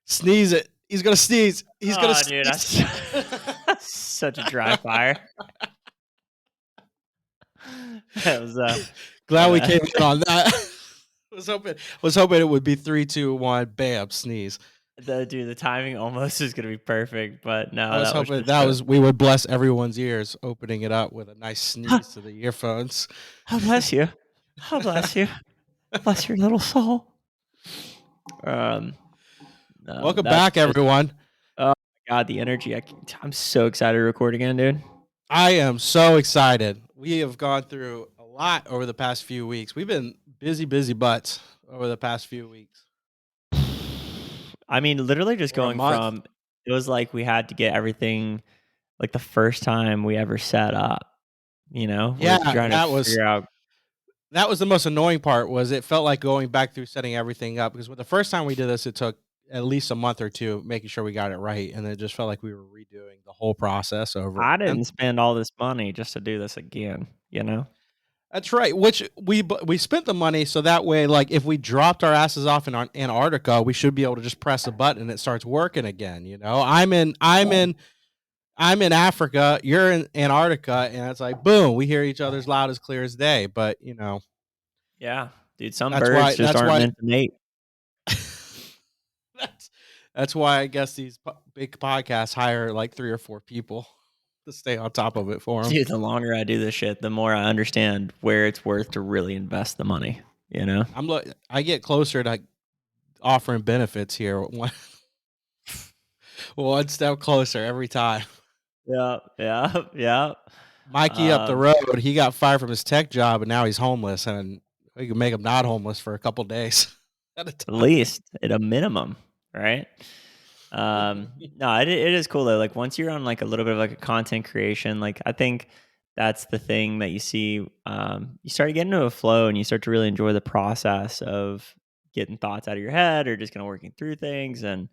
Sneeze it. He's gonna sneeze. He's gonna Oh, dude, sneeze. that's such a dry fire. That was Glad we came in on that. was hoping it would be 3, 2, 1, bam, sneeze. the timing almost is gonna be perfect, but no, I was that was hoping just we would bless everyone's ears, opening it up with a nice sneeze to the earphones. Oh, bless you. Oh, bless you. Bless your little soul. No, Welcome back, everyone. Oh my God, the energy! I'm so excited to record again, dude. I am so excited. We have gone through a lot over the past few weeks. We've been busy butts over the past few weeks. I mean, literally just Or a going month. from, it was like we had to get everything like the first time we ever set up, you know? Yeah, We're trying to figure out. that was the most annoying part. Was it felt like going back through setting everything up, because with the first time we did this, it took at least a month or two making sure we got it right, and it just felt like we were redoing the whole process over I again. didn't spend all this money just to do this again, you know? That's right. Which we spent the money so that way, like if we dropped our asses off in Antarctica, we should be able to just press a button and it starts working again. You know, I'm in Africa, you're in Antarctica, and it's like boom, we hear each other's loud as clear as day. But you know, Yeah, dude, some that's birds why just aren't meant to mate. that's why I guess these big podcasts hire like 3 or 4 people to stay on top of it for them. Dude, the longer I do this shit, the more I understand where it's worth to really invest the money, you know? I get closer to offering benefits here. One step closer every time. Yeah. Mikey up the road, he got fired from his tech job and now he's homeless, and we can make him not homeless for a couple days at a time. At least at a minimum, right? No, it is cool though. Like once you're on like a little bit of like a content creation, like I think that's the thing that you see. You start getting into a flow and you start to really enjoy the process of getting thoughts out of your head or just kind of working through things. And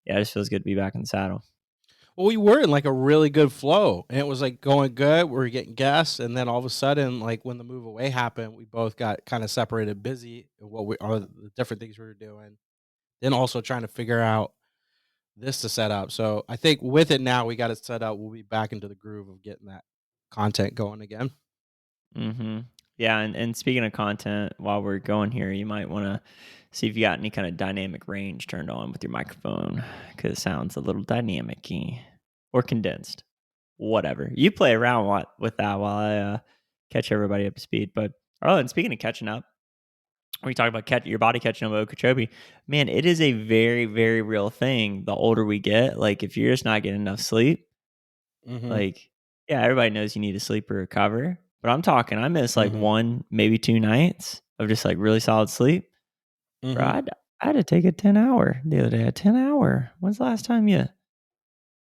yeah, it just feels good to be back in the saddle. Well, we were in like a really good flow, and it was like going good. We were getting guests, and then all of a sudden, like when the move away happened, we both got kind of separated, busy in what we are the different things we were doing. Then also trying to figure out this to set up. So I think with it now, we got it set up. We'll be back into the groove of getting that content going again. Mm-hmm. Yeah, and speaking of content, while we're going here, you might want to see if you got any kind of dynamic range turned on with your microphone, because it sounds a little dynamic-y or condensed. Whatever. You play around with that while I catch everybody up to speed. But and speaking of catching up, when you talk about your body catching up with Okeechobee, man, it is a very, very real thing. The older we get, like if you're just not getting enough sleep, like yeah, everybody knows you need to sleep or recover. But I'm talking, I missed like 1, maybe 2 nights of just like really solid sleep. Bro, I had to take a 10-hour the other day. A 10-hour. When's the last time you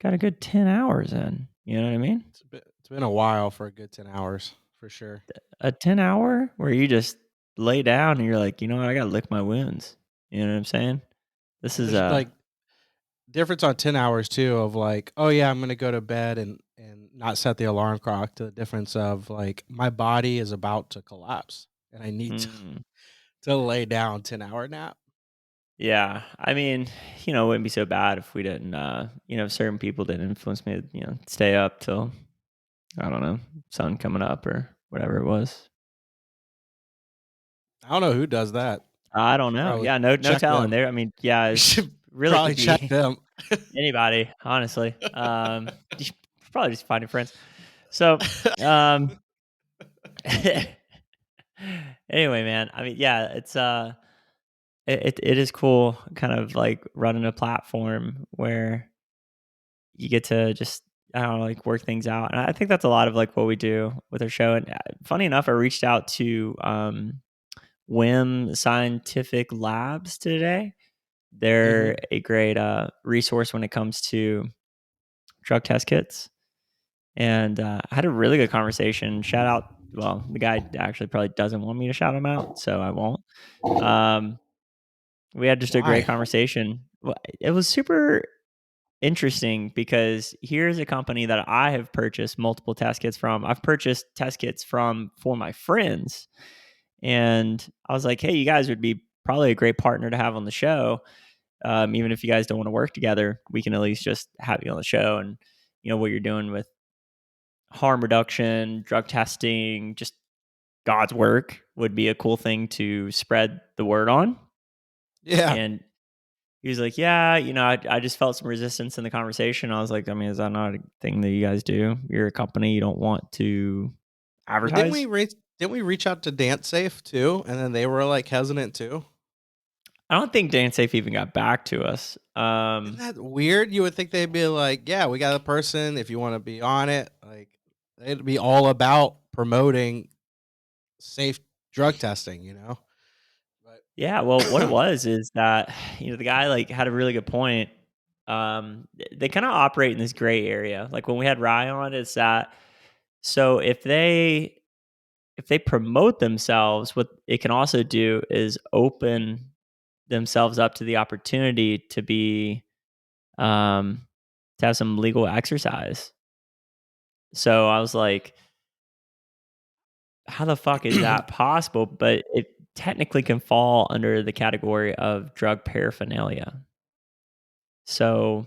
got a good 10 hours in? You know what I mean? It's been a while for a good 10 hours, for sure. A 10-hour where you just lay down and you're like, you know what? I got to lick my wounds. You know what I'm saying? This is like difference on 10 hours too, of like, oh yeah, I'm going to go to bed and not set the alarm clock, to the difference of like my body is about to collapse and I need to lay down 10-hour nap. Yeah. I mean, you know, it wouldn't be so bad if we didn't, you know, certain people didn't influence me to, you know, stay up till, I don't know, sun coming up or whatever it was. I don't know who does that. I don't know. Probably yeah, no telling there. I mean, yeah, it's really probably check them. Anybody, honestly. You should probably just finding friends. So, anyway, man, I mean, yeah, it's it is cool kind of like running a platform where you get to just, I don't know, like work things out. And I think that's a lot of like what we do with our show. And funny enough, I reached out to WIM Scientific Labs today. They're a great resource when it comes to drug test kits. And I had a really good conversation. Shout out, well, the guy actually probably doesn't want me to shout him out, so I won't. We had just a great conversation. It was super interesting because here's a company that I have purchased multiple test kits from. I've purchased test kits from for my friends. And I was like, hey, you guys would be probably a great partner to have on the show. Even if you guys don't want to work together, we can at least just have you on the show, and what you're doing with harm reduction, drug testing, just God's work would be a cool thing to spread the word on. Yeah. And he was like, yeah, I just felt some resistance in the conversation. I was like, I mean, is that not a thing that you guys do? You're a company, you don't want to Well, didn't advertise? we reach out to Dance Safe too, and then they were like hesitant too? I don't think DanceSafe even got back to us. Isn't that weird? You would think they'd be like, "Yeah, we got a person. If you want to be on it, like they'd be all about promoting safe drug testing." Yeah, well, what it But was is that the guy like had a really good point. They kind of operate in this gray area. Like when we had Rye on, it's that so if they promote themselves, what it can also do is open themselves up to the opportunity to be to have some legal exercise. So I was like, how the fuck is that possible? But it technically can fall under the category of drug paraphernalia. So so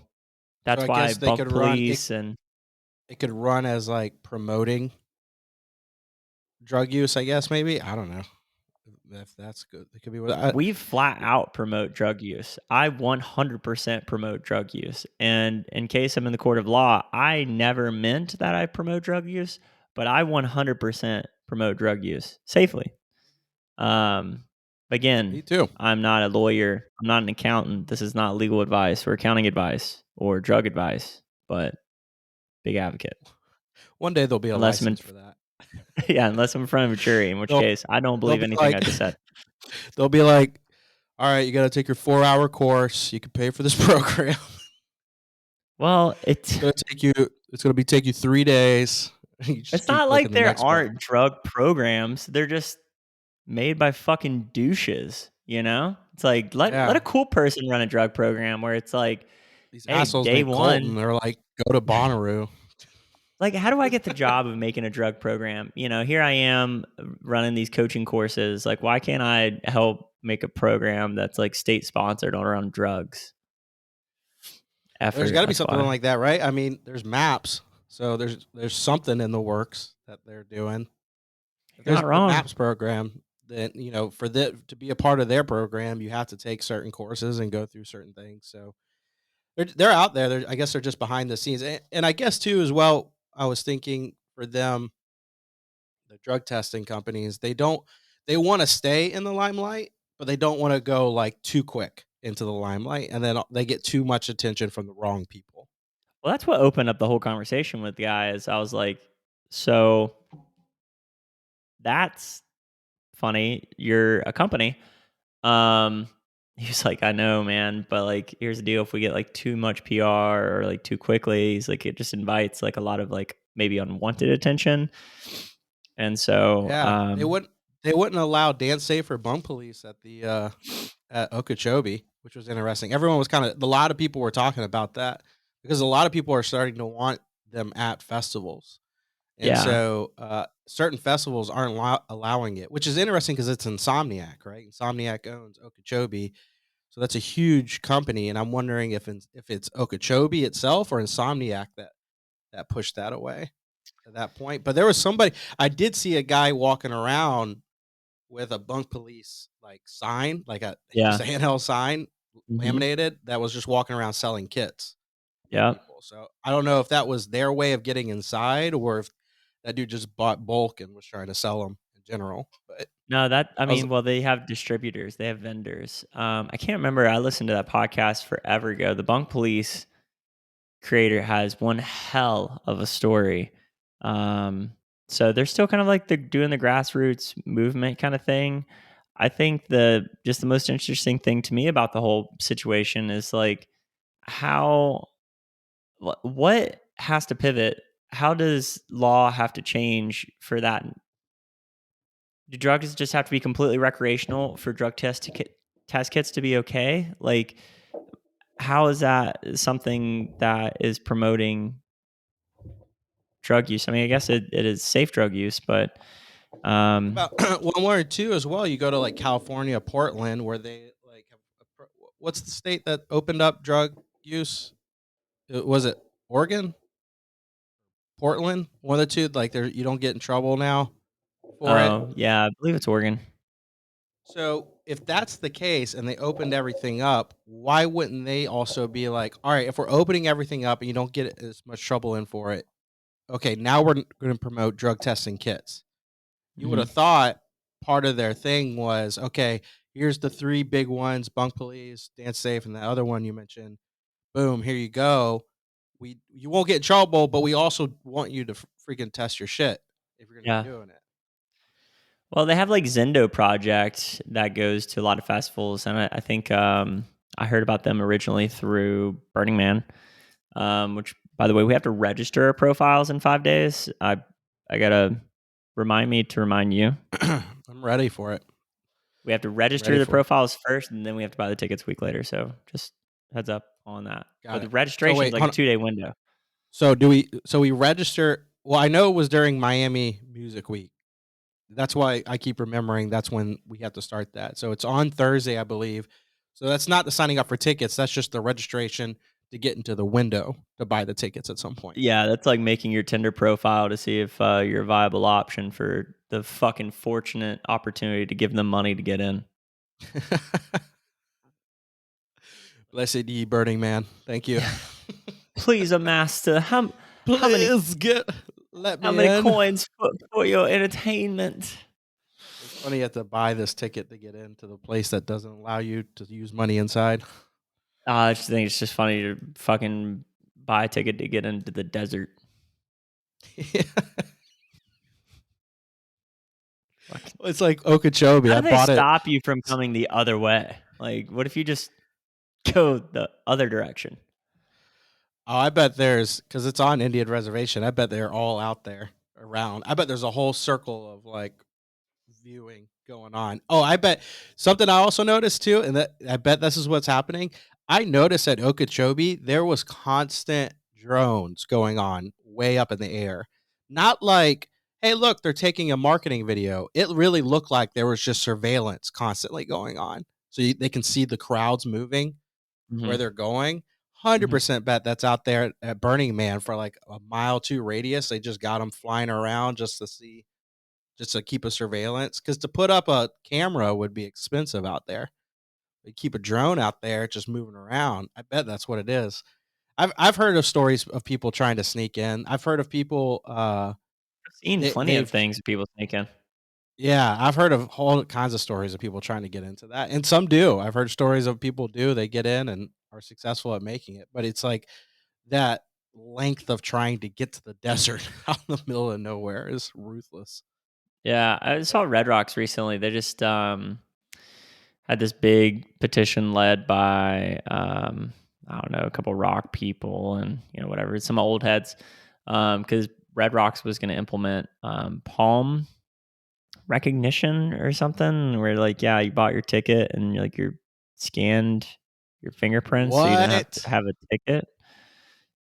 that's I why guess they bunk could run it. police and It could run as like promoting drug use. I guess maybe I don't know if that's good. It could be what we flat out promote drug use. I 100% promote drug use. And in case I'm in the court of law, I never meant that I promote drug use, but I 100% promote drug use safely. Again, me too. I'm not a lawyer. I'm not an accountant. This is not legal advice or accounting advice or drug advice, but big advocate. One day there'll be a Unless I'm in, license for that. yeah, unless I'm in front of a jury, in which They'll case I don't they'll believe be anything like I just said. they'll be like, all right, you got to take your 4-hour course. You can pay for this program. Well, It's gonna take you. It's gonna be take you 3 days. You just it's keep not like clicking the there next button. aren't drug programs. They're just made by fucking douches, It's like let Yeah, a cool person run a drug program where it's like, these hey, assholes day named Colton. one, They're like, go to Bonnaroo. like how do I get the job of making a drug program? Here I am running these coaching courses. Like why can't I help make a program that's like state sponsored around drugs? There's Effort, got to be that's something why. like that, right? I mean, there's maps, so there's something in the works that they're doing. If You're there's not a wrong. maps program, then for to be a part of their program, you have to take certain courses and go through certain things. So they're out there. I guess they're just behind the scenes, and I guess too as well. I was thinking for them, the drug testing companies, they want to stay in the limelight, but they don't want to go like too quick into the limelight, and then they get too much attention from the wrong people. Well, that's what opened up the whole conversation with the guy is I was like, so that's funny. You're a company. Um, he was like, I know, man, but like, here's the deal: if we get like too much PR or like too quickly, he's like, it just invites like a lot of like maybe unwanted attention. And so, Yeah, they wouldn't allow dance safe or bunk police at the at Okeechobee, which was interesting. Everyone was a lot of people were talking about that because a lot of people are starting to want them at festivals. And yeah, so certain festivals aren't allowing it, which is interesting because it's Insomniac, right? Insomniac owns Okeechobee, so that's a huge company. And I'm wondering if it's Okeechobee itself or Insomniac that pushed that away at that point. But there was somebody I did see a guy walking around with a bunk police like sign, like just yeah, a handheld sign hmm, laminated that was just walking around selling kits to yeah. people. So I don't know if that was their way of getting inside or if that dude just bought bulk and was trying to sell them in general. But No, that I I was mean, well, they have distributors, they have vendors. I can't remember. I listened to that podcast forever ago. The Bunk Police creator has one hell of a story. Um, so they're still kind of like they're doing the grassroots movement kind of thing. I think the most interesting thing to me about the whole situation is like how what has to pivot? How does law have to change for that? Do drugs just have to be completely recreational for test kits to be okay? Like, how is that something that is promoting drug use? I mean, I guess it is safe drug use, but think um, about one more or two as well. You go to like California, Portland, where they like have what's the state that opened up drug use? Was it Oregon, Portland? One of the two. Like there, you don't get in trouble now for it. Oh, yeah, I believe it's Oregon. So if that's the case and they opened everything up, why wouldn't they also be like, all right, if we're opening everything up and you don't get as much trouble in for it, okay, now we're going to promote drug testing kits. You would Mhm. have thought part of their thing was, okay, here's the three big ones: bunk police, dance safe, and the other one you mentioned. Boom, here you go. You won't get in trouble, but we also want you to freaking test your shit if you're going to be Yeah. doing it. Well, they have like Zendo Project that goes to a lot of festivals, and I think I heard about them originally through Burning Man, which, by the way, we have to register our profiles in 5 days. I gotta remind me to remind you. I'm ready for it. We have to I'm register ready the for it. profiles first, and then we have to buy the tickets a week later. So just heads up on that. Got But the it. So registration is wait, like a hold on. 2-day window. So do we? So we register. Well, I know it was during Miami Music Week. That's why I keep remembering that's when we have to start that. So it's on Thursday, I believe. So that's not the signing up for tickets. That's just the registration to get into the window to buy the tickets at some point. Yeah, that's like making your Tinder profile to see if you're a viable option for the fucking fortunate opportunity to give them money to get in. Blessed ye Burning Man. Thank you. Yeah. Please, a master. How many Please let how me many in. coins for your entertainment? It's funny you have to buy this ticket to get into the place that doesn't allow you to use money inside. I just think it's just funny to fucking buy a ticket to get into the desert. Fucking- It's like Okeechobee. How I do they bought it. stop you from coming the other way? Like, what if you just go the other direction? Oh, I bet there's because it's on Indian reservation. I bet they're all out there around. I bet there's a whole circle of like viewing going on. Oh, I bet something I also noticed too, and that I bet this is what's happening. I noticed at Okeechobee there was constant drones going on way up in the air. Not like, hey, look, they're taking a marketing video. It really looked like there was just surveillance constantly going on, so they can see the crowds moving where Hmm. they're going. Hmm. 100% bet that's out there at Burning Man for like a mile two radius. They just got them flying around just to see, just to keep a surveillance. Because to put up a camera would be expensive out there. They keep a drone out there just moving around. I bet that's what it is. I've heard of stories of people trying to sneak in. I've heard of people. I've seen plenty of They've things that people sneak in. Yeah, I've heard of all kinds of stories of people trying to get into that, and some do. I've heard stories of people do. They get in and are successful at making it, but it's like that length of trying to get to the desert out in the middle of nowhere is ruthless. Yeah, I saw Red Rocks recently. They just had this big petition led by I don't know, a couple rock people and whatever, some old heads, because Red Rocks was going to implement palm recognition or something, where like, yeah, you bought your ticket and like you're scanned your fingerprints, so you didn't have to What? have a ticket.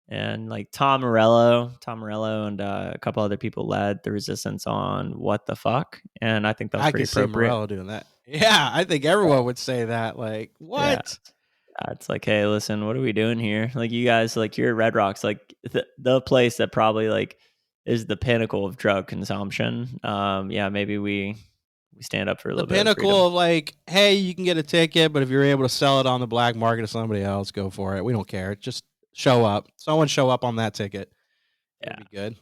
And like Tom Morello, and a couple other people led the resistance on what the fuck, and I think that was I pretty could see appropriate. Morello doing that. Yeah, I think everyone would say that. Like, Yeah. what? It's like, hey, listen, what are we doing here? Like, you guys, like, you're at Red Rocks, like the place that probably like is the pinnacle of drug consumption. Yeah, maybe we stand up for a The little bit of freedom. pinnacle of like, hey, you can get a ticket, but if you're able to sell it on the black market to somebody else, go for it. We don't care. Just show up. Someone show up on that ticket. It'll Yeah, be good.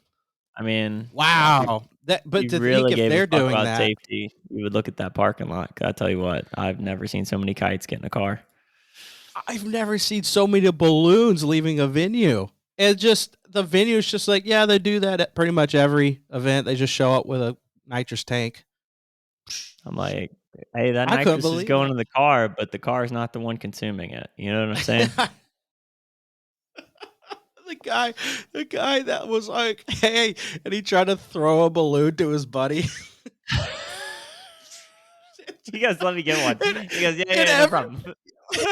I mean, yeah, if Wow. But you to think really if gave a they're fuck doing about that, safety, you would look at that parking lot. I tell you what, I've never seen so many kites get in a car. I've never seen so many balloons leaving a venue. And just the venue is just like, yeah, they do that at pretty much every event. They just show up with a nitrous tank. I'm like, hey, that I couldn't nitrous is believe going it. in the car, but the car is not the one consuming it. You know what I'm saying? the guy, the guy that was like, hey, and he tried to throw a balloon to his buddy. You guys let me get one. and, He goes, yeah, and yeah, no problem.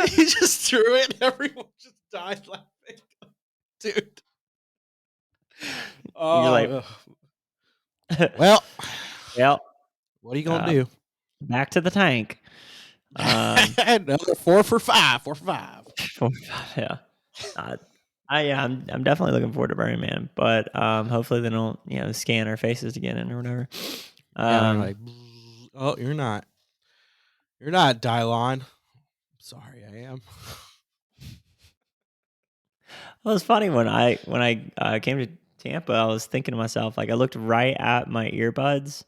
he just threw it, and everyone just died laughing, dude. You're like, Oh, well, well, what are you gonna um, do? back to the tank. Another 4 for 5. 4 for 5. Yeah. Uh, I'm definitely looking forward to Burning Man, but hopefully they don't scan our faces again or whatever. Yeah, they're like, oh, you're not Dylon. Sorry, I am. Well, it's funny when I came to Tampa, I was thinking to myself, like, I looked right at my earbuds,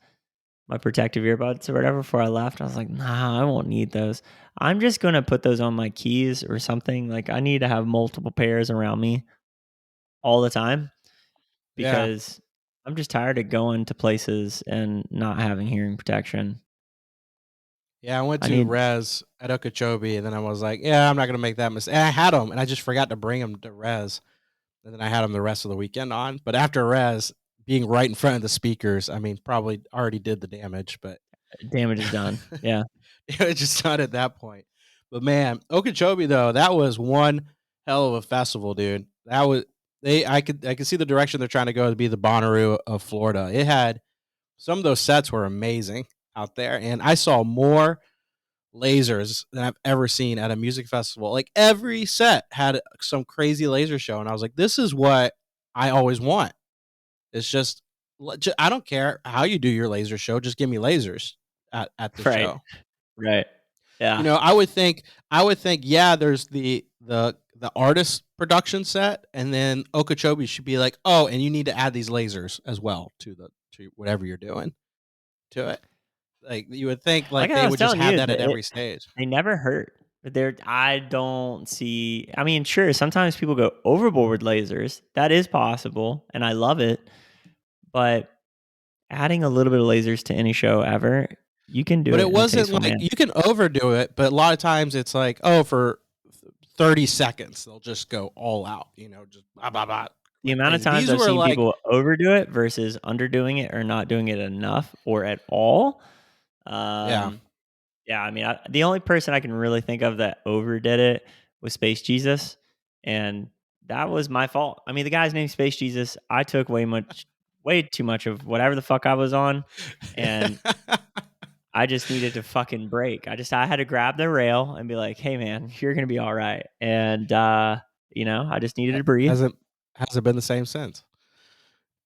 my protective earbuds or whatever before I left. I was like, nah, I won't need those. I'm just gonna put those on my keys or something. Like, I need to have multiple pairs around me all the time Yeah. because I'm just tired of going to places and not having hearing protection. Yeah, I went I to need Res at Okeechobee, and then I was like, yeah, I'm not gonna make that mistake. And I had them, and I just forgot to bring them to Res, and then I had them the rest of the weekend on. But after Res, being right in front of the speakers, I mean, probably already did the damage, but damage is done. Yeah. it just not at that point. But man, Okeechobee though, that was one hell of a festival, dude. That was I could see the direction they're trying to go to be the Bonnaroo of Florida. It had some of those sets were amazing out there, and I saw more lasers than I've ever seen at a music festival. Like every set had some crazy laser show, and I was like, "This is what I always want." It's just, I don't care how you do your laser show, just give me lasers at the Right. show. Right. You Yeah. know, I would think, yeah, there's the artist production set, and then Okeechobee should be like, oh, and you need to add these lasers as well to whatever you're doing to it. Like you would think, Like like I they was would just telling have you, that at every stage. they never hurt. I don't see. I mean, sure, sometimes people go overboard with lasers. That is possible, and I love it. But adding a little bit of lasers to any show ever, you can do But it it in a wasn't tasteful like manner. you can overdo it, but a lot of times it's like, oh, for 30 seconds they'll just go all out, just blah blah blah The like amount of crazy. times These I've were seen like, people overdo it versus underdoing it or not doing it enough or at all. yeah. Um, Yeah, I mean, the only person I can really think of that overdid it was Space Jesus, and that was my fault. I mean, the guy's named Space Jesus. I took way too much of whatever the fuck I was on, and I just needed to fucking break. I had to grab the rail and be like, "Hey, man, you're gonna be all right," and I just needed to breathe. Hasn't been the same since.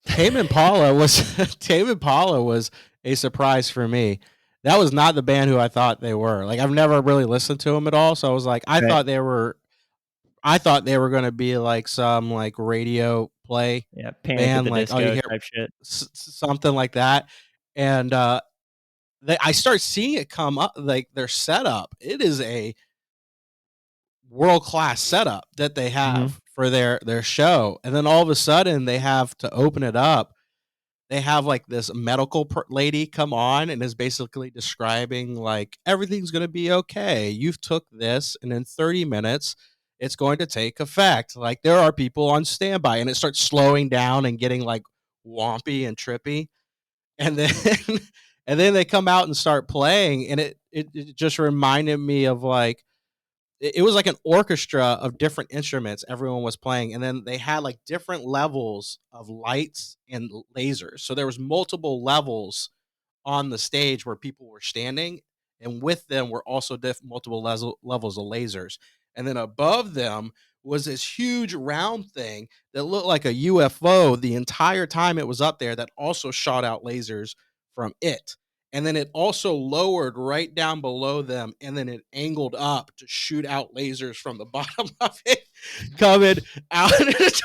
Tame Impala was Tame Impala was a surprise for me. That was not the band who I thought they were. Like I've never really listened to them at all, so I was like, Right? I thought they were going to be like some like radio play Yeah, Panic at band, the like, oh, you Disco hear type shit. something like that, and I start seeing it come up, like their setup. It is a world class setup that they Hmm. have for their show, and then all of a sudden they have to open it up. They have like this medical lady come on and is basically describing like everything's going to be okay. You've took this, and in 30 minutes it's going to take effect. Like there are people on standby, and it starts slowing down and getting like wompy and trippy, and then and then they come out and start playing, and it just reminded me of like it was like an orchestra of different instruments everyone was playing, and then they had like different levels of lights and lasers, so there was multiple levels on the stage where people were standing, and with them were also multiple levels of lasers, and then above them was this huge round thing that looked like a UFO the entire time it was up there, that also shot out lasers from it, and then it also lowered right down below them, and then it angled up to shoot out lasers from the bottom of it coming out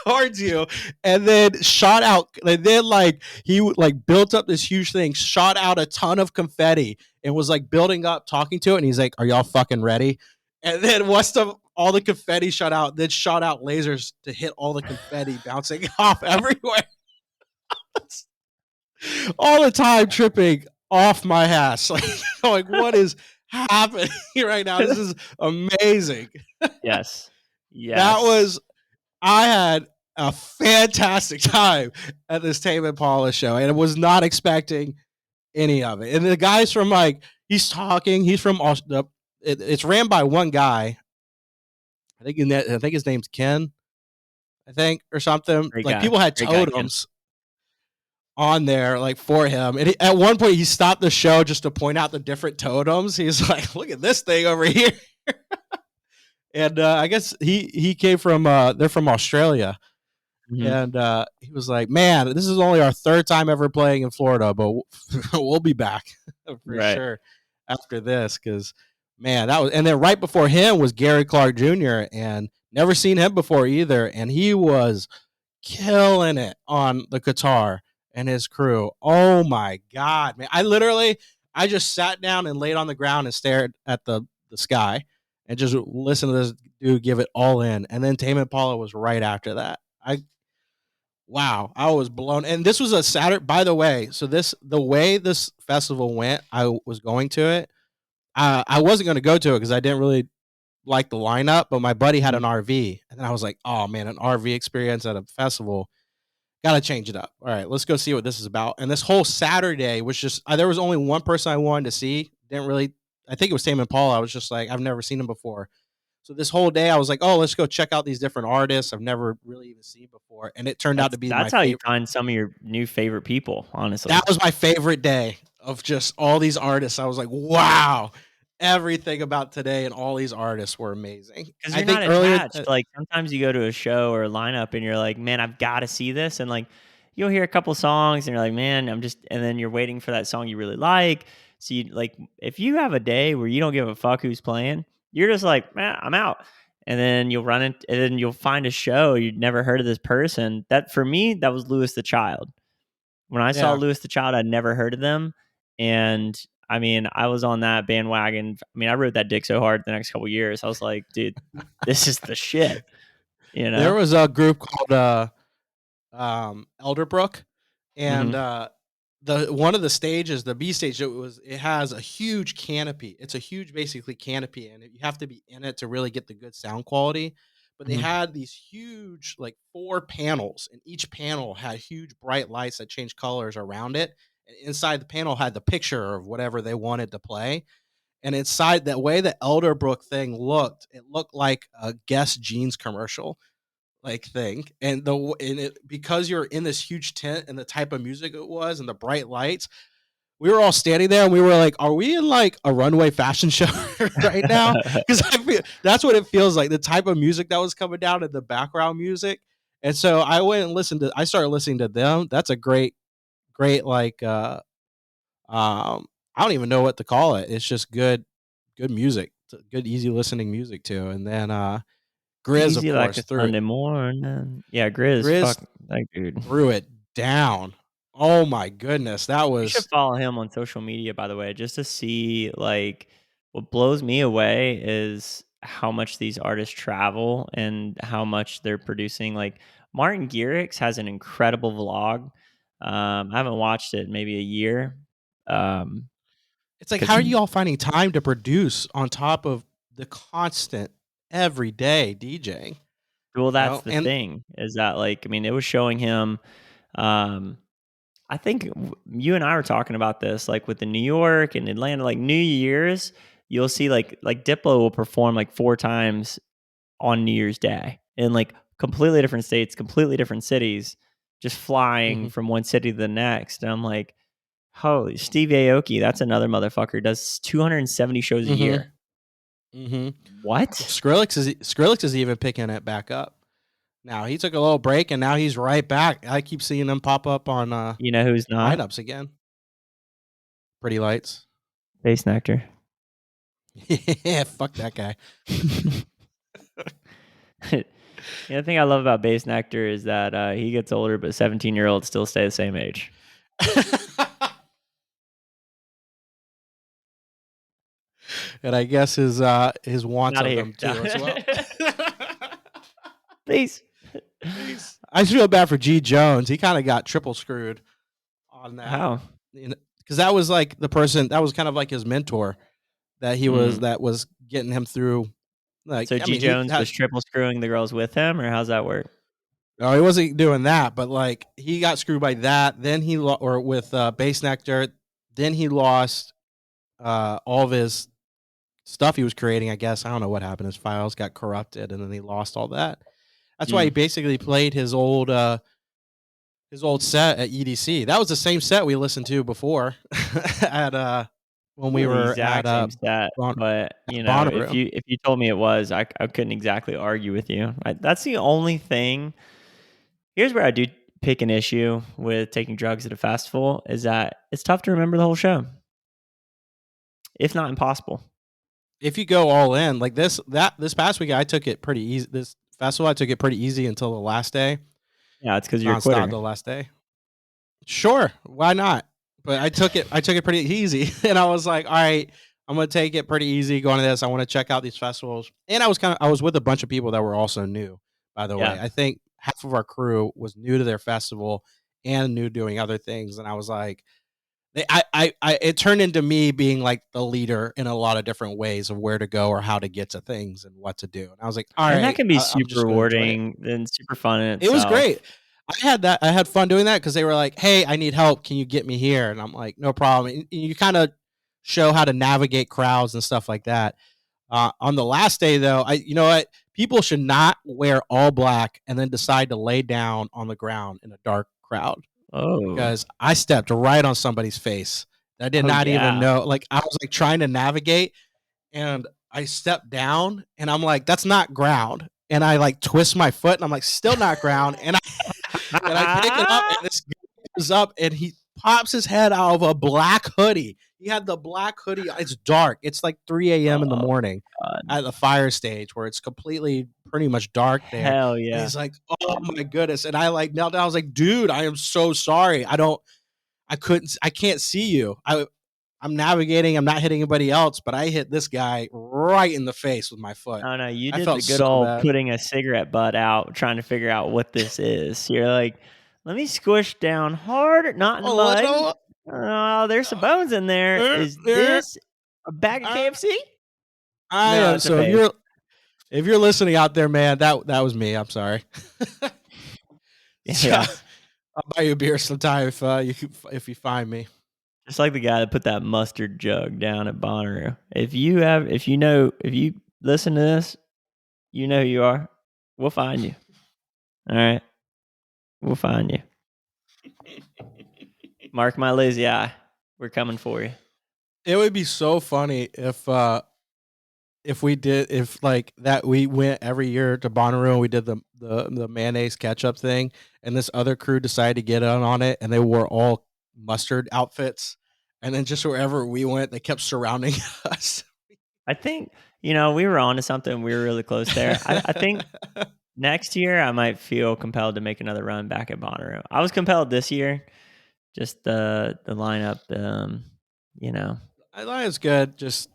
towards you, and then shot out, and then like he like built up this huge thing, shot out a ton of confetti, and was like building up, talking to it, and he's like, "Are y'all fucking ready?" And then all the confetti shot out, then shot out lasers to hit all the confetti bouncing off everywhere, all the time tripping off my ass. Like what is happening right now? This is amazing. Yes. That Yes. was I had a fantastic time at this Tame Impala show, and I was not expecting any of it. And the guy's from like he's talking. He's from it's ran by one guy. I think his name's Ken. I think or something. Great Like guy. people had Great guy, Ken. totems. on there like for him. And at one point, he stopped the show just to point out the different totems. He's like, "Look at this thing over here." And I guess he came from they're from Australia, Mhm. and he was like, "Man, this is only our third time ever playing in Florida, but we'll be back for Right. sure after this." Because man, that was, and then right before him was Gary Clark Jr. and never seen him before either, and he was killing it on the guitar and his crew. Oh my god, man! I just sat down and laid on the ground and stared at the sky and just listened to this dude give it all in. And then Tame Impala was right after that. Wow, I was blown. And this was a Saturday, by the way. So the way this festival went, I was going to it. I wasn't going to go to it because I didn't really like the lineup, but my buddy had Mhm. an RV, and then I was like, "Oh man, an RV experience at a festival, gotta change it up. All right, let's go see what this is about." And this whole Saturday was just there was only one person I wanted to see. Didn't really. I think it was Tame Impala. I was just like, I've never seen him before. So this whole day, I was like, "Oh, let's go check out these different artists I've never really even seen before." And it turned out That's to be my that's how you favorite. find some of your new favorite people, honestly. That was my favorite day of just all these artists. I was like, "Wow." Everything about today and all these artists were amazing. 'Cause I you're think not earlier, attached, like, sometimes you go to a show or a lineup and you're like, "Man, I've gotta see this," and, like, you'll hear a couple songs and you're like, "Man, I'm just," and then you're waiting for that song you really like, so you like, if you have a day where you don't give a fuck who's playing, you're just like, "Man, I'm out," and then and then you'll find a show you'd never heard of this person. That for me, that was Louis the Child. When I saw yeah. Louis the Child, I'd never heard of them, and I mean, I was on that bandwagon. I mean, I rode that dick so hard the next couple years. I was like, dude, this is the shit, you There know? was a group called Elderbrook, and Mhm, the one of the stages, the B stage, it has a huge canopy. It's a huge, basically canopy, and you have to be in it to really get the good sound quality. But they mhm. had these huge, like 4 panels, and each panel had huge bright lights that changed colors around it. And inside the panel had the picture of whatever they wanted to play. And inside that way, the Elderbrook thing looked, it looked like a Guess Jeans commercial like thing. And and it, because you're in this huge tent and the type of music it was and the bright lights, we were all standing there and we were like, "Are we in like a runway fashion show right now?" Because I feel that's what it feels like. The type of music that was coming down and the background music. And so I went and listened to. I started listening to them. That's a great like. I don't even know what to call it. It's just good music, good easy listening music too. And then Grizz, of Easy like course, a threw Sunday morning. Yeah, Grizz, Grizz fuck that dude. threw it down. Oh my goodness, that You should was follow him on social media, by the way, just to see, like, what blows me away is how much these artists travel and how much they're producing. Like, Martin Garrix has an incredible vlog. I haven't watched it in maybe a year. Um, it's like, Cause how are he you all finding time to produce on top of the constant everyday DJing? well, You that's know? the And thing is that, like, I mean, it was showing him, um I think you and I were talking about this, like, with the New York and Atlanta, like, New Year's, you'll see, like, Diplo will perform, like, 4 times on New Year's Day in, like, completely different states, completely different cities, just flying mhm, from one city to the next, and I'm like, "Holy" Steve Aoki, that's another motherfucker, does 270 shows a mhm, year. mhm. Well, What? Skrillex is even picking it back up. Now he took a little break and now he's right back. I keep seeing him pop up on You know who's not? lineups again. Pretty Lights. Bass Nectar. Yeah, fuck that guy. The other thing I love about Bass Nectar is that, he gets older, but 17-year-olds still stay the same age. And I guess his wants Outta of here. them too as well. Peace. Peace. I just feel bad for G Jones. He kind of got triple screwed on that. How? You know, because that was like the person that was kind of like his mentor Mm. that was getting him through. Like, So I G mean, he Jones had was triple screwing the girls with him, or how's that work? no, he wasn't doing that, but like he got screwed by that. Then or with Base Nectar. Then he lost all of his stuff he was creating. I guess I don't know what happened. His files got corrupted, and then he lost all that. That's why he Mm. basically played his old set at EDC. That was the same set we listened to before at when we Not the were exact same set, Bon- but, at if Bonnaroo. you told me it was, I couldn't exactly argue with you. That's the only thing. Here's where I do pick an issue with taking drugs at a festival is that it's tough to remember the whole show, if not impossible. If you go all in like this past week, I took it pretty easy. This festival, I took it pretty easy until the last day, Yeah, it's because 'cause you're a nonstop quitter. the last day. Sure, why not? But I took it pretty easy, and I was like, all right, I'm gonna take it pretty easy going to this. I want to check out these festivals, and I was with a bunch of people that were also new. By the way, Yeah. I think half of our crew was new to their festival and new doing other things, and I was like, it turned into me being like the leader in a lot of different ways of where to go or how to get to things and what to do. And I was like, all And that right, can be I'm super just gonna enjoy it. rewarding and super fun in It was great. itself. I had fun doing that because they were like, "Hey, I need help. Can you get me here?" And I'm like, "No problem." And you kind of show how to navigate crowds and stuff like that. On the last day, though, you know what? People should not wear all black and then decide to lay down on the ground in a dark crowd Oh. because I stepped right on somebody's face. I did Oh, not even yeah. know. Like I was like trying to navigate, and I stepped down, and I'm like, "That's not ground." And I like twist my foot, and I'm like, "Still not ground." And I pick it up, and this guy comes up, and he pops his head out of a black hoodie. He had the black hoodie. It's dark. It's like 3 a.m. in the Oh, morning god. at the fire stage where it's completely pretty much dark there. Hell And yeah. he's like, "Oh my goodness!" And I like knelt down. I was like, "Dude, I am so sorry. I can't see you. I'm navigating. I'm not hitting anybody else, but I hit this guy right in the face with my foot. Oh, no, you I did the felt good so old bad. putting a cigarette butt out, trying to figure out what this is. You're like, "Let me squish down hard, not in the A mud. little. Oh, there's some bones in there. Uh, Is uh, this a bag of uh, KFC?" I No, am. it's a So face. if you're listening out there, man, that was me. I'm sorry. So Yeah. I'll buy you a beer sometime if you find me. Just like the guy that put that mustard jug down at Bonnaroo. If you listen to this, you know who you are. We'll find you. All right. We'll find you. Mark my lazy eye. We're coming for you. It would be so funny if we did if like that we went every year to Bonnaroo and we did the mayonnaise ketchup thing, and this other crew decided to get on it, and they wore all mustard outfits, and then just wherever we went, they kept surrounding us. I think, we were on to something. We were really close there. I think next year I might feel compelled to make another run back at Bonnaroo. I was compelled this year. Just the lineup, you know. I thought it was good. Just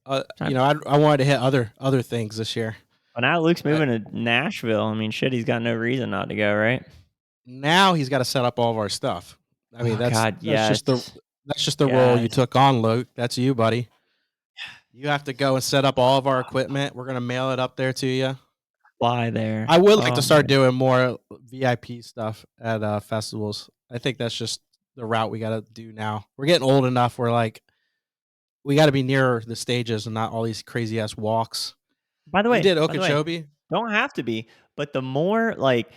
I- I wanted to hit other things this year. But now Luke's I, moving to Nashville. I mean, shit, he's got no reason not to go, right? Now he's got to set up all of our stuff. I mean, Oh God, yes, that's just the role you yes. took on, Luke. That's you, buddy. You have to go and set up all of our equipment. We're gonna mail it up there to you. Fly there. I would like to Oh start man. doing more VIP stuff at festivals. I think that's just the route we got to do now. We're getting old enough. We're like, we got to be nearer the stages and not all these crazy ass walks. We did By the way, Okeechobee. don't have to be, but the more like,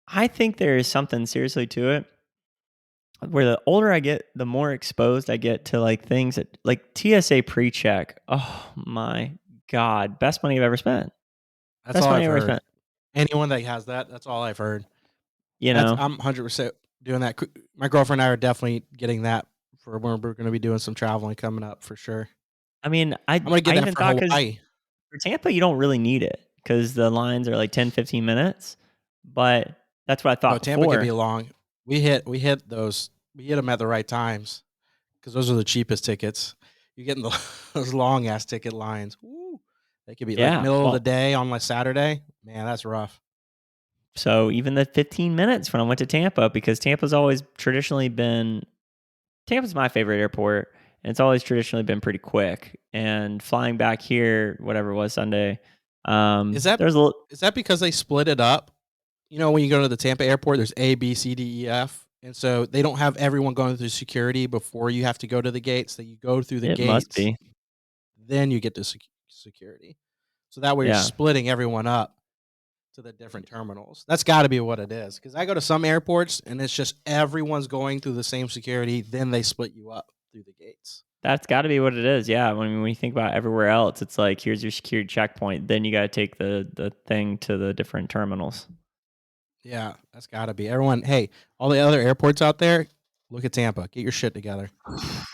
I think there is something seriously to it. Where the older I get, the more exposed I get to like things that like TSA pre-check. Oh my God, best money I've ever spent. That's Best all money I've I've ever heard. spent. Anyone that has that, that's all I've heard. You know, I'm 100% doing that. My girlfriend and I are definitely getting that for when we're going to be doing some traveling coming up for sure. I mean, I'm going to get I that even for thought because Hawaii. for Tampa you don't really need it because the lines are like 10, 15 minutes. But that's what I No, thought Tampa could be before. long. We hit those. We hit them at the right times because those are the cheapest tickets. You're getting those long ass ticket lines. Woo. They could be like Yeah, middle of the well, day on my Saturday. Man, that's rough. so even the 15 minutes when I went to Tampa, because Tampa's my favorite airport, and it's always traditionally been pretty quick. And flying back here, whatever it was Sunday, Is that there's a little, is that because they split it up? You know, when you go to the Tampa airport, there's A, B, C, D, E, F, and so they don't have everyone going through security before you have to go to the gates. That you go through the it must gates, be, then you get to security. So that way you're yeah. splitting everyone up. to the different terminals. That's got to be what it is. Because I go to some airports and it's just everyone's going through the same security. Then they split you up through the gates. That's got to be what it is. Yeah. When you think about everywhere else, it's like, here's your security checkpoint. Then you got to take the thing to the different terminals. Yeah, that's got to be everyone. Hey, all the other airports out there, look at Tampa. Get your shit together.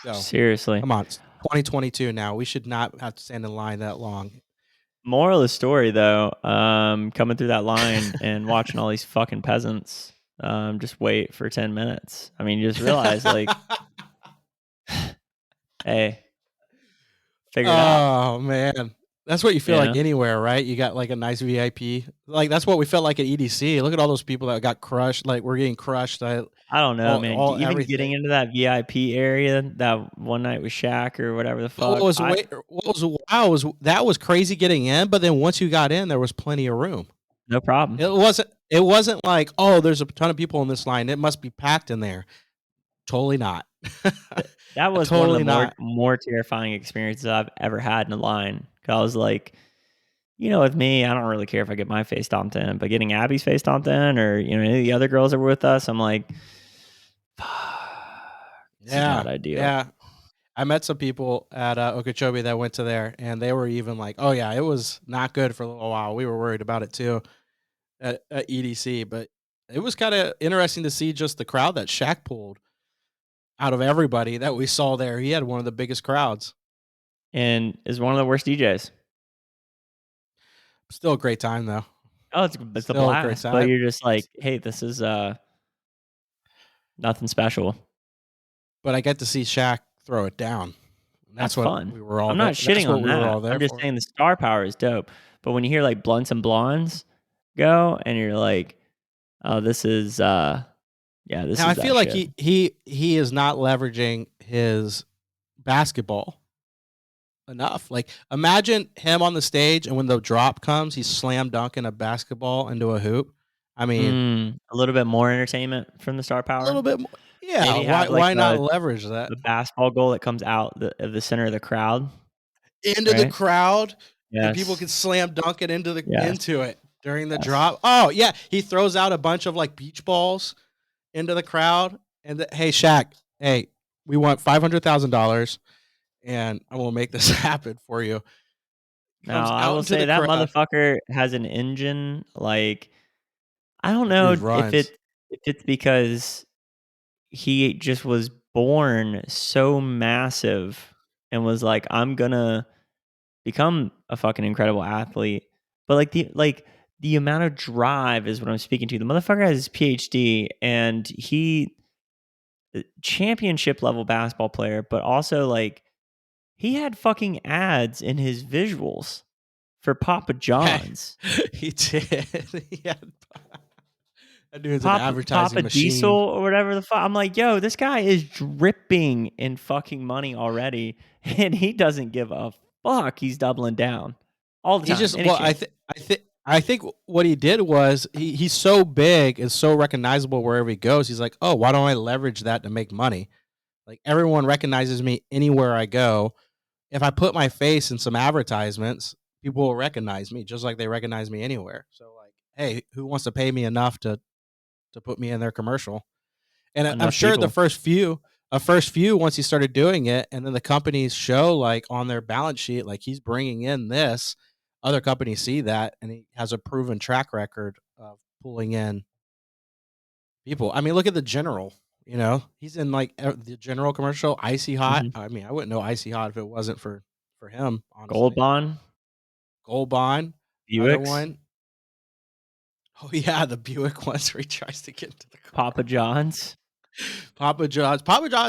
Go. Seriously. Come on. It's 2022 now. We should not have to stand in line that long. Moral of the story, though, coming through that line and watching all these fucking peasants just wait for 10 minutes. I mean, you just realize, like, hey, figure it out. Oh, man. That's what you feel like anywhere, right? You got like a nice VIP. Like, that's what we felt like at EDC. Look at all those people that got crushed. Like, we're getting crushed. I don't know, man. Even getting into that VIP area that one night with Shaq or whatever the fuck. What was wow was that was crazy getting in, but then once you got in, there was plenty of room. No problem. It wasn't like, oh, there's a ton of people in this line. It must be packed in there. Totally not. That was totally one of the more terrifying experiences I've ever had in a line. I was like, with me, I don't really care if I get my face stomped in, but getting Abby's face stomped in, or any of the other girls that were with us, I'm like, yeah, not ideal. Yeah. I met some people at Okeechobee that went to there, and they were even like, oh yeah, it was not good for a little while. We were worried about it too at EDC, but it was kind of interesting to see just the crowd that Shaq pulled out of everybody that we saw there. He had one of the biggest crowds. And is one of the worst DJs. Still a great time, though. Oh, it's a blast. But you're just like, hey, this is nothing special. But I get to see Shaq throw it down. That's what fun. We were all. I'm not shitting on that. I'm just saying the star power is dope. But when you hear like Blunts and Blondes go, and you're like, oh, this is this now, is. I feel like he is not leveraging his basketball enough. Like, imagine him on the stage, and when the drop comes, he's slam dunking a basketball into a hoop. I mean, a little bit more entertainment from the star power. A little bit more. Yeah, why not leverage that? The basketball goal that comes out of the center of the crowd. Into the crowd. Yes. And people can slam dunk it into it during the drop. Oh, yeah. He throws out a bunch of like beach balls into the crowd. And hey, Shaq, hey, we want $500,000 and I will make this happen for you. Now, I will say that motherfucker has an engine. Like, I don't know if it's because he just was born so massive and was like, I'm gonna become a fucking incredible athlete. But the amount of drive is what I'm speaking to. The motherfucker has his PhD and he championship level basketball player, but also like he had fucking ads in his visuals for Papa John's. He did. He had that dude's an advertising Papa machine. Diesel or whatever the fuck. I'm like, yo, this guy is dripping in fucking money already, and he doesn't give a fuck. He's doubling down all the time. He's just I think what he did was he's so big and so recognizable wherever he goes. He's like, oh, why don't I leverage that to make money? Like, everyone recognizes me anywhere I go. If I put my face in some advertisements, people will recognize me just like they recognize me anywhere. So like, hey, who wants to pay me enough to put me in their commercial? And I'm sure the first few, once he started doing it, and then the companies show like on their balance sheet, like he's bringing in this, other companies see that, and he has a proven track record of pulling in people. I mean, look at the General. He's in like the General commercial, Icy Hot. Mm-hmm. I mean, I wouldn't know Icy Hot if it wasn't for him. Honestly. Gold Bond. Buicks. One. Oh yeah, the Buick ones where he tries to get into the car. Papa John's. Papa John's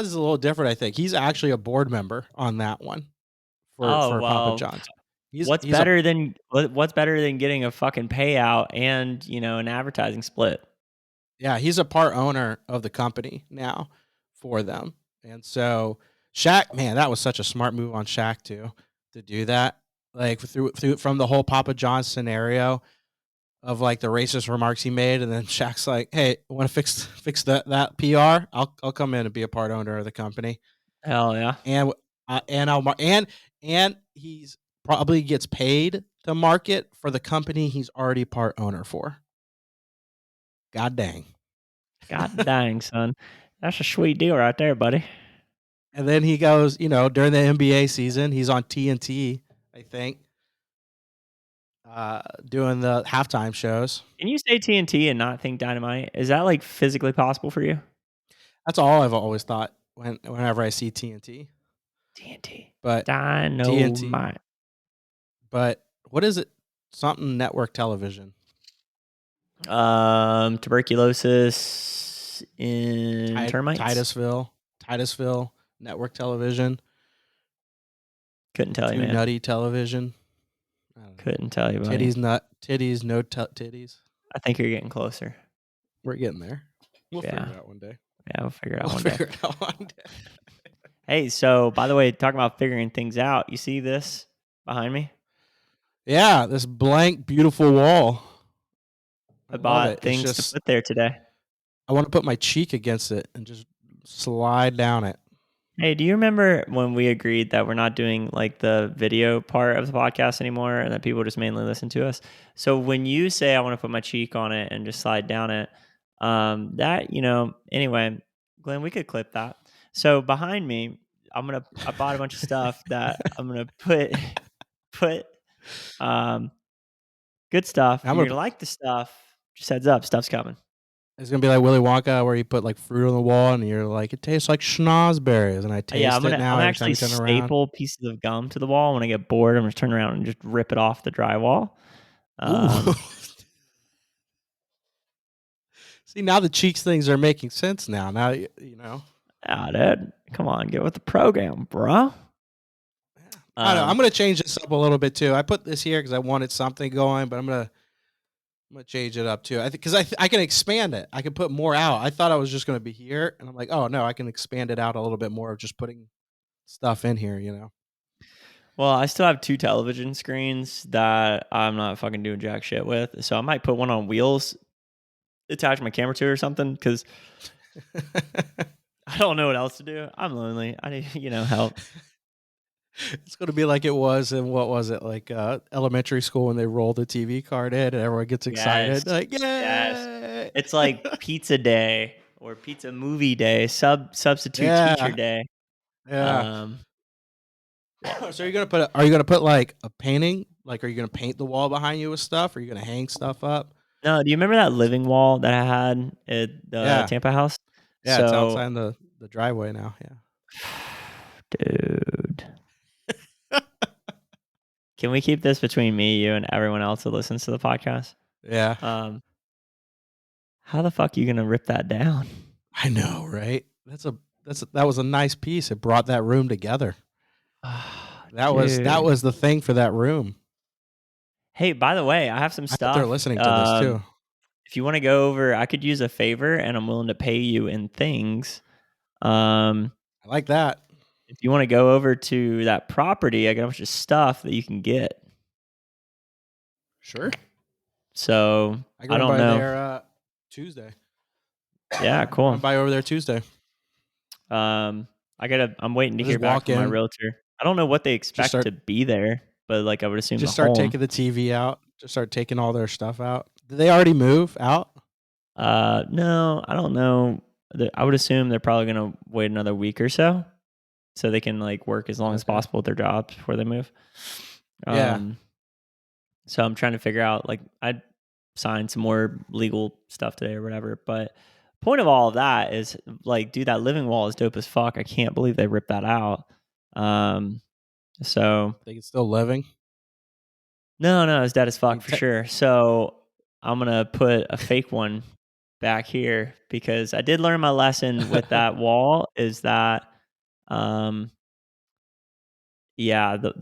is a little different. I think he's actually a board member on that one for Papa John's. What's better than getting a fucking payout and an advertising split? Yeah, he's a part owner of the company now for them. And so Shaq, man, that was such a smart move on Shaq to do that. Like through from the whole Papa John's scenario of like the racist remarks he made, and then Shaq's like, "Hey, want to fix that PR? I'll come in and be a part owner of the company." Hell yeah! And he's probably gets paid to market for the company he's already part owner for. God dang. God dang, son. That's a sweet deal right there, buddy. And then he goes, during the NBA season, he's on TNT, I think, doing the halftime shows. Can you say TNT and not think Dynamite? Is that like physically possible for you? That's all I've always thought whenever I see TNT. TNT. But TNT. Dynamite. But what is it? Something network television. Tuberculosis in termites. Titusville network television. Couldn't tell you, Too man. nutty television. Couldn't tell you, buddy. Titties, no titties. I think you're getting closer. We're getting there. We'll figure it out one day. Yeah, we'll figure it out one day. day. Hey, so by the way, talking about figuring things out, you see this behind me? Yeah, this blank, beautiful wall. I bought things to put there today. I want to put my cheek against it and just slide down it. Hey, do you remember when we agreed that we're not doing like the video part of the podcast anymore and that people just mainly listen to us? So when you say I want to put my cheek on it and just slide down it, anyway, Glenn, we could clip that. So behind me, I bought a bunch of stuff that I'm gonna put good stuff. You're gonna like the stuff. Just heads up, stuff's coming. It's gonna be like Willy Wonka, where you put like fruit on the wall, and you're like, it tastes like schnozberries, and I taste it now. I'm actually staple pieces of gum to the wall. When I get bored, I'm gonna turn around and just rip it off the drywall. See, now the cheeks things are making sense. Now you know. Ah, dude, come on, get with the program, bro. I don't know. I'm gonna change this up a little bit too. I put this here because I wanted something going, but I'm gonna change it up too. I think because I can expand it. I can put more out. I thought I was just gonna be here, and I'm like, oh no, I can expand it out a little bit more of just putting stuff in here. Well, I still have 2 television screens that I'm not fucking doing jack shit with, so I might put one on wheels, attach my camera to it or something, because I don't know what else to do. I'm lonely. I need help. It's going to be like it was in, what was it, like elementary school when they roll the TV card in and everyone gets excited. Yes. Like, yay! Yes. It's like pizza day or pizza movie day, substitute teacher day. Yeah. So are you gonna put like a painting? Like, are you gonna paint the wall behind you with stuff? Or are you gonna hang stuff up? No, do you remember that living wall that I had at the Tampa house? Yeah, it's outside the driveway now. Yeah. Dude. Can we keep this between me, you, and everyone else that listens to the podcast? Yeah. How the fuck are you gonna rip that down? I know, right? That was a nice piece. It brought that room together. That was the thing for that room. Hey, by the way, I have some stuff. They're listening to this too. If you want to go over, I could use a favor, and I'm willing to pay you in things. I like that. If you want to go over to that property, I got a bunch of stuff that you can get. Sure. So I don't know. There, Tuesday. Yeah, cool. I'm by over there Tuesday. I'm waiting to hear back from my realtor. I don't know what they expect to be there, but like I would assume just start taking the TV out. Just start taking all their stuff out. Did they already move out? No, I don't know. I would assume they're probably gonna wait another week or so they can like work as long as possible with their jobs before they move. So I'm trying to figure out, like, I'd sign some more legal stuff today or whatever. But point of all of that is, like, dude, that living wall is dope as fuck. I can't believe they ripped that out. So think it's still living? No, it's dead as fuck for sure. So I'm gonna put a fake one back here because I did learn my lesson with that wall is that the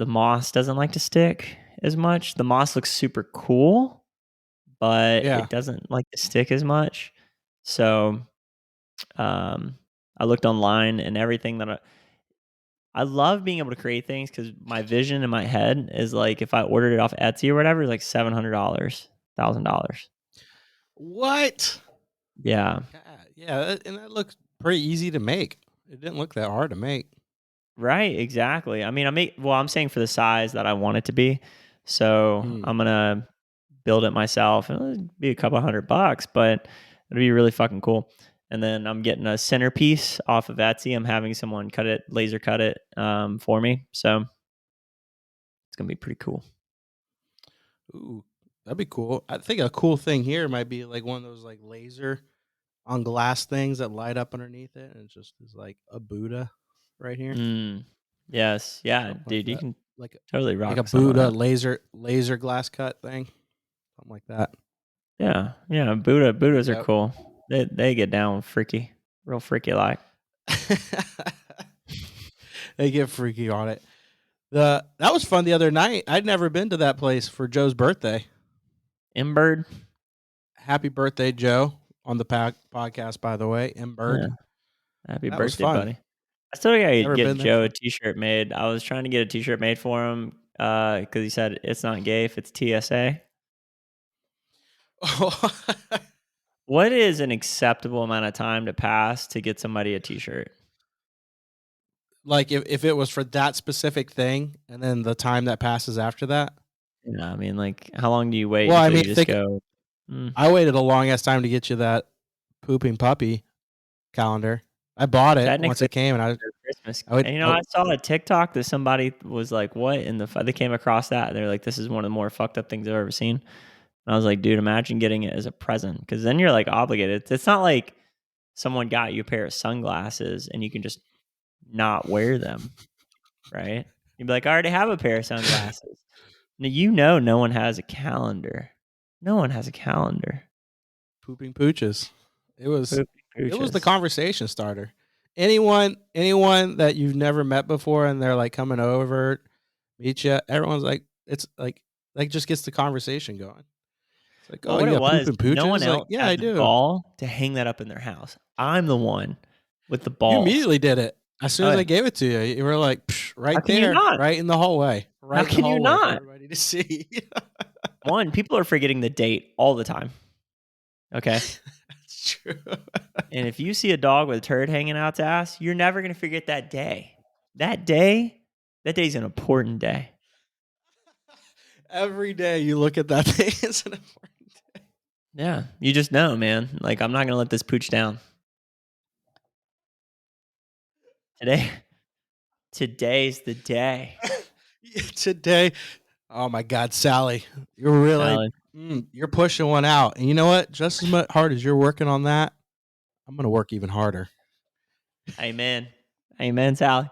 moss doesn't like to stick as much. The moss looks super cool, but it doesn't like to stick as much. So I looked online and everything that I love being able to create things because my vision in my head is like if I ordered it off Etsy or whatever, it's like $700, $1,000. What? Yeah. God, yeah, and that looks pretty easy to make. It didn't look that hard to make. Right, exactly. I mean, I'm saying for the size that I want it to be. So Hmm. I'm gonna build it myself, and it'll be a couple $100, but it'll be really fucking cool. And then I'm getting a centerpiece off of Etsy. I'm having someone cut it, laser cut it for me. So it's gonna be pretty cool. Ooh, that'd be cool. I think a cool thing here might be like one of those like laser on glass things that light up underneath it, and it just is like a Buddha right here, Mm, yes, yeah, something like dude, you that, can like totally like a rock some of Buddha that. laser glass cut thing, something like that. Yeah, yeah, That'd be Buddhas are dope. cool. They get down freaky, real freaky like. They get freaky on it. That was fun the other night. I'd never been to that place for Joe's birthday. Imbird, Happy birthday, Joe, on the podcast, by the way. M yeah, Bird. happy That was birthday, fun. buddy. I still gotta Never get been there Joe a for. T-shirt made. I was trying to get a T-shirt made for him because he said it's not gay if it's TSA. What is an acceptable amount of time to pass to get somebody a T-shirt? Like if it was for that specific thing, and then the time that passes after that. Yeah, I mean, like, how long do you wait Well, I until mean, you just think go? Mm, I waited a long ass time to get you that pooping puppy calendar. I bought it once technically, it came, and for Christmas. I would. And I saw a TikTok that somebody was like, "What in the?" They came across that. And they're like, "This is one of the more fucked up things I've ever seen." And I was like, "Dude, imagine getting it as a present because then you're like obligated. It's not like someone got you a pair of sunglasses and you can just not wear them, right? You'd be like, I already have a pair of sunglasses. Now, no one has a calendar. No one has a calendar. Pooping pooches. It was Poopy it was the pooches. conversation starter. Anyone that you've never met before and they're like coming over, meet you, everyone's like it's like just gets the conversation going. It's like, Well, "Oh, what you it got was, pooping no one pooches?" Like, else "Yeah, had I the do." ball to hang that up in their house. I'm the one with the You balls. immediately did it. As soon Oh, as yeah. I gave it to you, you were like, "Psh, How right can you there, not? right in the hallway, How right in the can you hallway for not? everybody to see." One, people are forgetting the date all the time. Okay. That's true. And if you see a dog with a turd hanging out its ass, you're never going to forget that day. That day, that day's an important day. Every day you look at that thing, it's an important day. Yeah, you just know, man. Like, I'm not going to let this pooch down. Today, today's the day. Today, oh my God, Sally, you're really Sally. you're pushing one out, and you know what? Just as much hard as you're working on that, I'm gonna work even harder. Amen. Amen, Sally.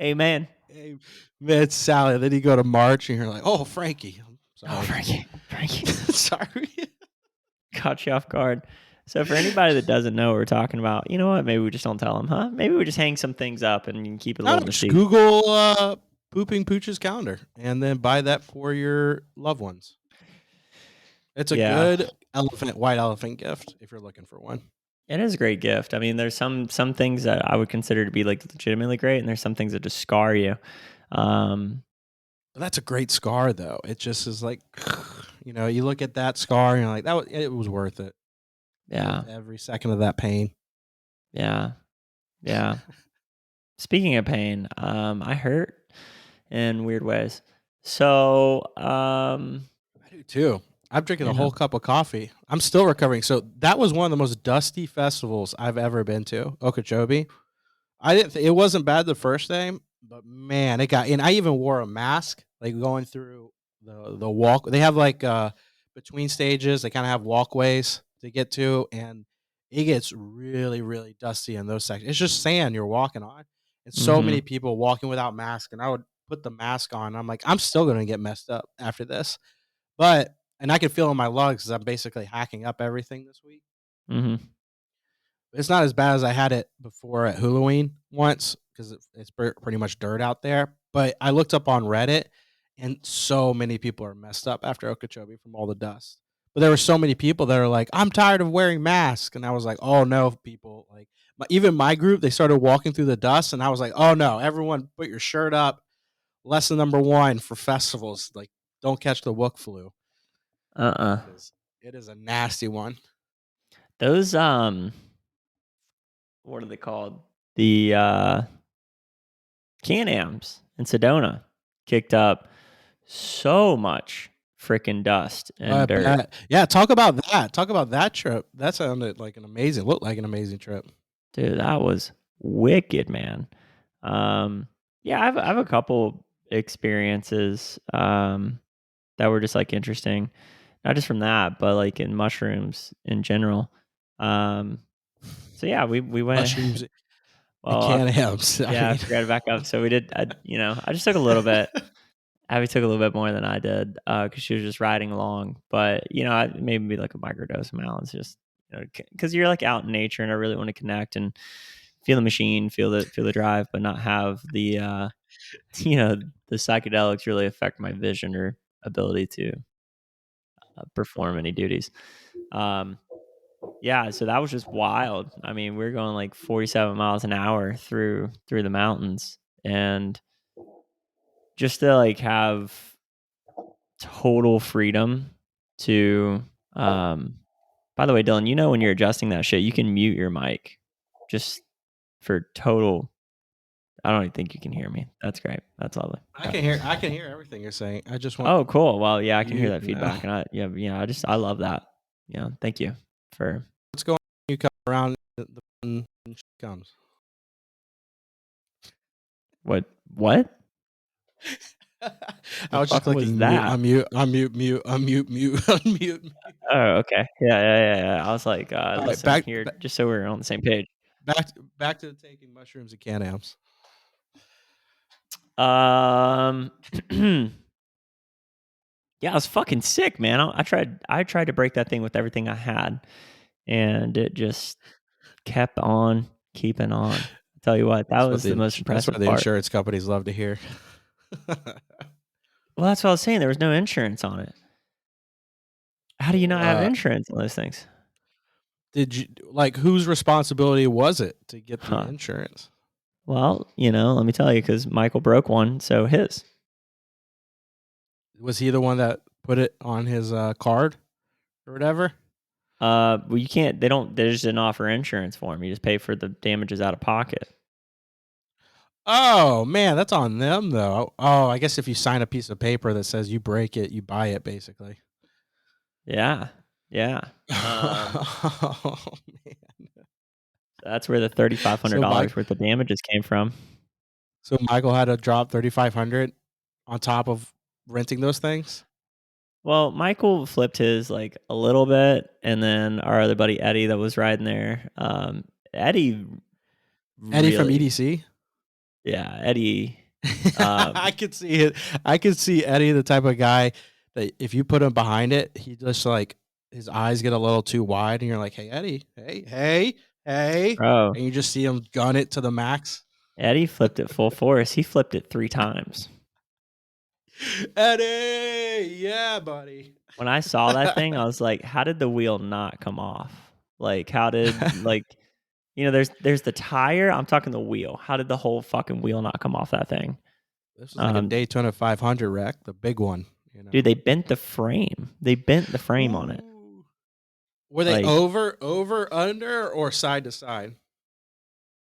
Amen. Hey, man, it's Sally. Then you go to March, and you're like, "Oh, Frankie, I'm Oh, sorry, Frankie. Frankie. sorry." Caught you off guard. So, for anybody that doesn't know what we're talking about, you know what? Maybe we just don't tell them, huh? Maybe we just hang some things up and you can keep it a No, little no, just mystique. Google pooping pooches calendar, and then buy that for your loved ones. It's a Yeah, good white elephant gift if you're looking for one. it is a great gift. I mean, there's some things that I would consider to be like legitimately great, and there's some things that just scar you. Um, That's a great scar, though. It just is like, you look at that scar and you're like, it was worth it. yeah, Worth every second of that pain. yeah, yeah. Speaking of pain, I hurt in weird ways. So, I do too. I'm drinking a yeah, whole cup of coffee. I'm still recovering. So that was one of the most dusty festivals I've ever been to, Okeechobee. I didn't. It wasn't bad the first day, but man, it got. And I even wore a mask, like going through the walk. They have like between stages. They kind of have walkways to get to, and it gets really, really dusty in those sections. It's just sand you're walking on, and so mm-hmm, many people walking without masks. And I would put the mask on. I'm like, I'm still gonna get messed up after this, but and I can feel in my lungs because I'm basically hacking up everything this week. mm-hmm. It's not as bad as I had it before at Halloween once because it's pretty much dirt out there. But I looked up on Reddit, and so many people are messed up after Okeechobee from all the dust. But there were so many people that are like, "I'm tired of wearing masks," and I was like, "Oh no, people!" Like even my group, they started walking through the dust, and I was like, "Oh no, everyone, put your shirt up." Lesson number one for festivals: like, don't catch the wook flu Uh-uh. because it is a nasty one. Those what are they called? The Can-Ams in Sedona kicked up so much freaking dust I and dirt. bet. Yeah, talk about that. Talk about that trip. That sounded like looked like an amazing trip. Dude, that was wicked, man. Yeah, I have a couple experiences that were just like interesting, not just from that, but like in mushrooms in general. Um, so yeah, we went. Mushrooms and Well, Can-Ams. I yeah, I mean, forgot to back up. So we did. I just took a little bit. Abby took a little bit more than I did because she was just riding along. But maybe like a microdose amount. It's just because you're like out in nature, and I really want to connect and feel the machine, feel the drive, but not have the the psychedelics really affect my vision or ability to perform any duties. Um, yeah, so that was just wild. I mean, we are going like 47 miles an hour through the mountains, and just to like have total freedom to by the way, Dylan, when you're adjusting that shit, you can mute your mic just for total. I don't even think you can hear me. That's great. That's lovely. I can hear everything you're saying. I just want Oh, cool. Well, yeah, I can hear you that now. feedback, and I love that. Thank you for What's going on? You come around the and she comes. what? What I the was just fuck was clicking mute, that? unmute, unmute, mute, unmute, mute, unmute. Mute. Oh, okay. Yeah. I was like, All right, listen here, just so we're on the same page. back to taking mushrooms and Can-Ams. Um, yeah, I was fucking sick, man. I tried to break that thing with everything I had, and it just kept on keeping on. I tell you what, that was the most That's what impressive the part. insurance companies love to hear. Well, that's what I was saying. There was no insurance on it. How do you So, not have insurance on those things? did you like whose responsibility was it to get the Huh. insurance? Well, let me tell you, because Michael broke one, so his. Was he the one that put it on his card or whatever? Well, you can't. They don't. They just didn't offer insurance for him. You just pay for the damages out of pocket. Oh man, that's on them though. Oh, I guess if you sign a piece of paper that says you break it, you buy it basically. Yeah. Oh man. That's where the $3,500 So Mike, worth of damages came from. so Michael had to drop 3,500 on top of renting those things. Well, Michael flipped his like a little bit, and then our other buddy Eddie that was riding there. Eddie Eddie from really, EDC. yeah, Eddie. I could see it. I could see Eddie, the type of guy that if you put him behind it, he just like his eyes get a little too wide, and you're like, "Hey, Eddie, hey," Bro, and you just see him gun it to the max. Eddie flipped it full force. He flipped it 3 times. Eddie, yeah, buddy. When I saw that thing, I was like, how did the wheel not come off? Like, how did there's the tire. I'm talking the wheel. How did the whole fucking wheel not come off that thing? This was like a Daytona 500 wreck, the big one. Dude, they bent the frame. They bent the frame on it. Were they Like over, under, or side to side?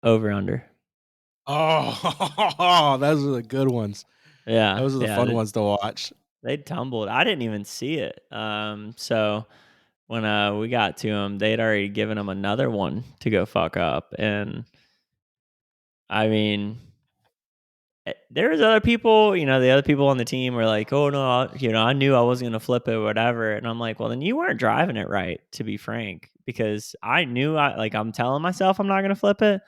over under. Oh, those are the good ones. Yeah, Those are the fun ones to watch. They tumbled. I didn't even see it. So when we got to them, they'd already given them another one to go fuck up, and I mean, there was other people. The other people on the team were like, "Oh no, I knew I wasn't gonna flip it, or whatever." And I'm like, "Well, then you weren't driving it right, to be frank, because I knew I'm telling myself I'm not gonna flip it."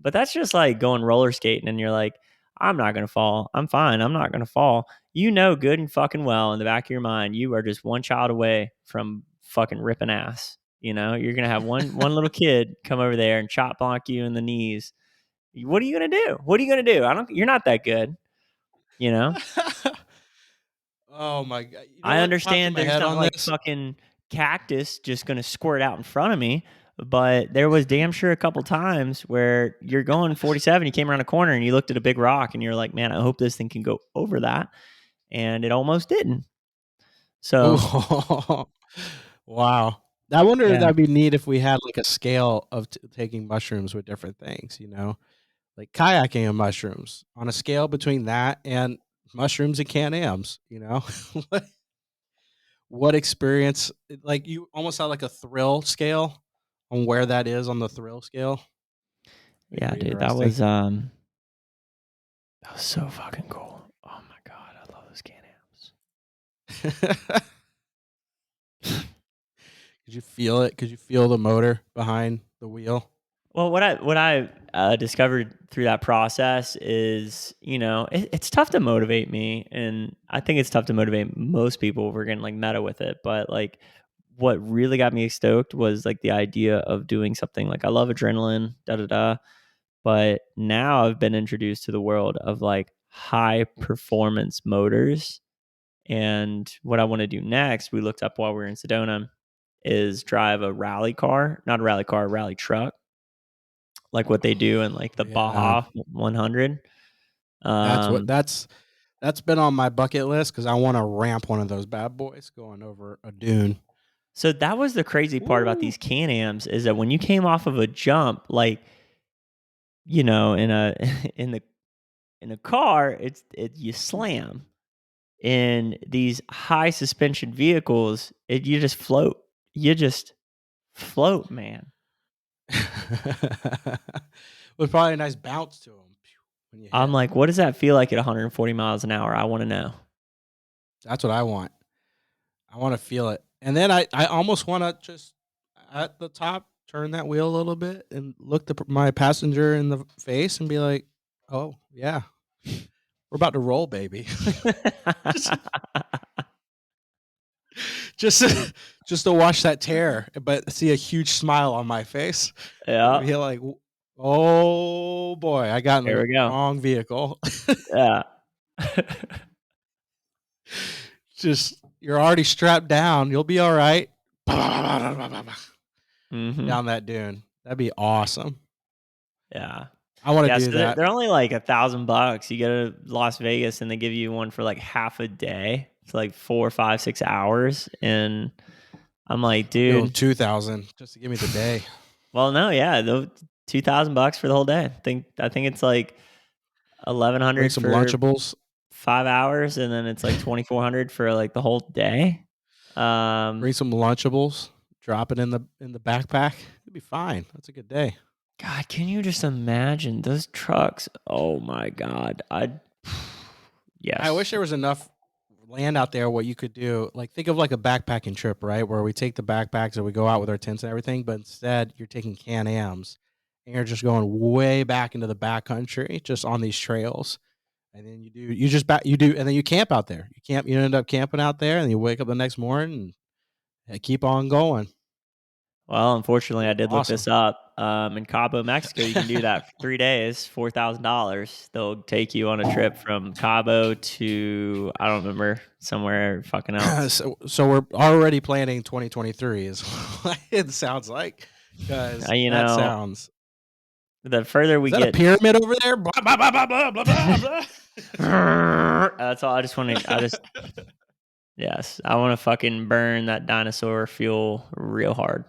But that's just like going roller skating and you're like, I'm not going to fall. I'm fine. I'm not going to fall. Good and fucking well in the back of your mind, you are just one child away from fucking ripping ass. You're going to have one little kid come over there and chop block you in the knees. What are you going to do? What are you going to do? You're not that good, you know? Oh my god! You know I what popped in understand my there's head not on like this? fucking cactus just going to squirt out in front of me, but there was damn sure a couple times where you're going 47, you came around a corner and you looked at a big rock and you're like, man, I hope this thing can go over that. And it almost didn't. So, Oh, wow! I wonder if yeah. that'd be neat if we had like a scale of taking mushrooms with different things. Like kayaking and mushrooms on a scale between that and mushrooms and Can-Ams, what what experience, like, you almost have like a thrill scale on where that is on the thrill scale. Be Yeah, pretty dude, interesting. that was so fucking cool. Oh my god, I love those Can-Ams. Could you feel it? Could you feel the motor behind the wheel? Well, what I discovered through that process is, it's tough to motivate me, and I think it's tough to motivate most people if we're getting like meta with it. But like, what really got me stoked was like the idea of doing something like I love adrenaline, da da da. But now I've been introduced to the world of like high performance motors, and what I want to do next, we looked up while we were in Sedona, is drive a rally car, not a rally car, a rally truck like what they do in like the Yeah, Baja 100. that's what Um, that's been on my bucket list because I want to ramp one of those bad boys going over a dune. so that was the crazy part about Woo. these Can-Ams is that when you came off of a jump, like in a in the in a car, you slam. In these high suspension vehicles, you just float. You just float, man. With probably a nice bounce to them when you I'm hit. like, what does that feel like at 140 miles an hour? I want to know. That's what I want. I want to feel it, and then I almost want to just at the top turn that wheel a little bit and look my passenger in the face and be like, "Oh yeah, we're about to roll, baby." just just just to watch that tear, but see a huge smile on my face. Yeah, Be like, "Oh boy, I got in there the we go. wrong vehicle." Yeah. Just you're already strapped down. You'll be all right. hmm Down that dune. That'd be awesome. Yeah. I want to Yeah, do so they're that. they're only like $1,000. You go to Las Vegas and they give you one for like half a day. It's like 4, 5, 6 hours, and I'm like, I'll go dude. 2,000 just to give me the day. Well, no, yeah, $2,000 for the whole day. I think it's like Bring 1,100 some for Lunchables. 5 hours, and then it's like 2,400 for like the whole day. Bring some Lunchables. Drop it in the backpack. It'd be fine. That's a good day. God, can you just imagine those trucks? Oh my God, I wish yes. there was enough land out there what you could do. Like think of like a backpacking trip, right? Where we take the backpacks and we go out with our tents and everything, but instead you're taking Can-Ams and you're just going way back into the backcountry, just on these trails. And then you do and then you camp out there. You end up camping out there and you wake up the next morning and keep on going. Well, unfortunately, It'd I be did look awesome. this up. In Cabo, Mexico, you can do that for 3 days, $4,000. They'll take you on a trip from Cabo to I don't remember somewhere fucking else. So we're already planning 2023 is what it sounds like, because You that know, sounds. the further Is we that a get, pyramid over there? Blah blah blah blah blah blah blah. Blah. that's all. I just want to. I just yes, I want to fucking burn that dinosaur fuel real hard.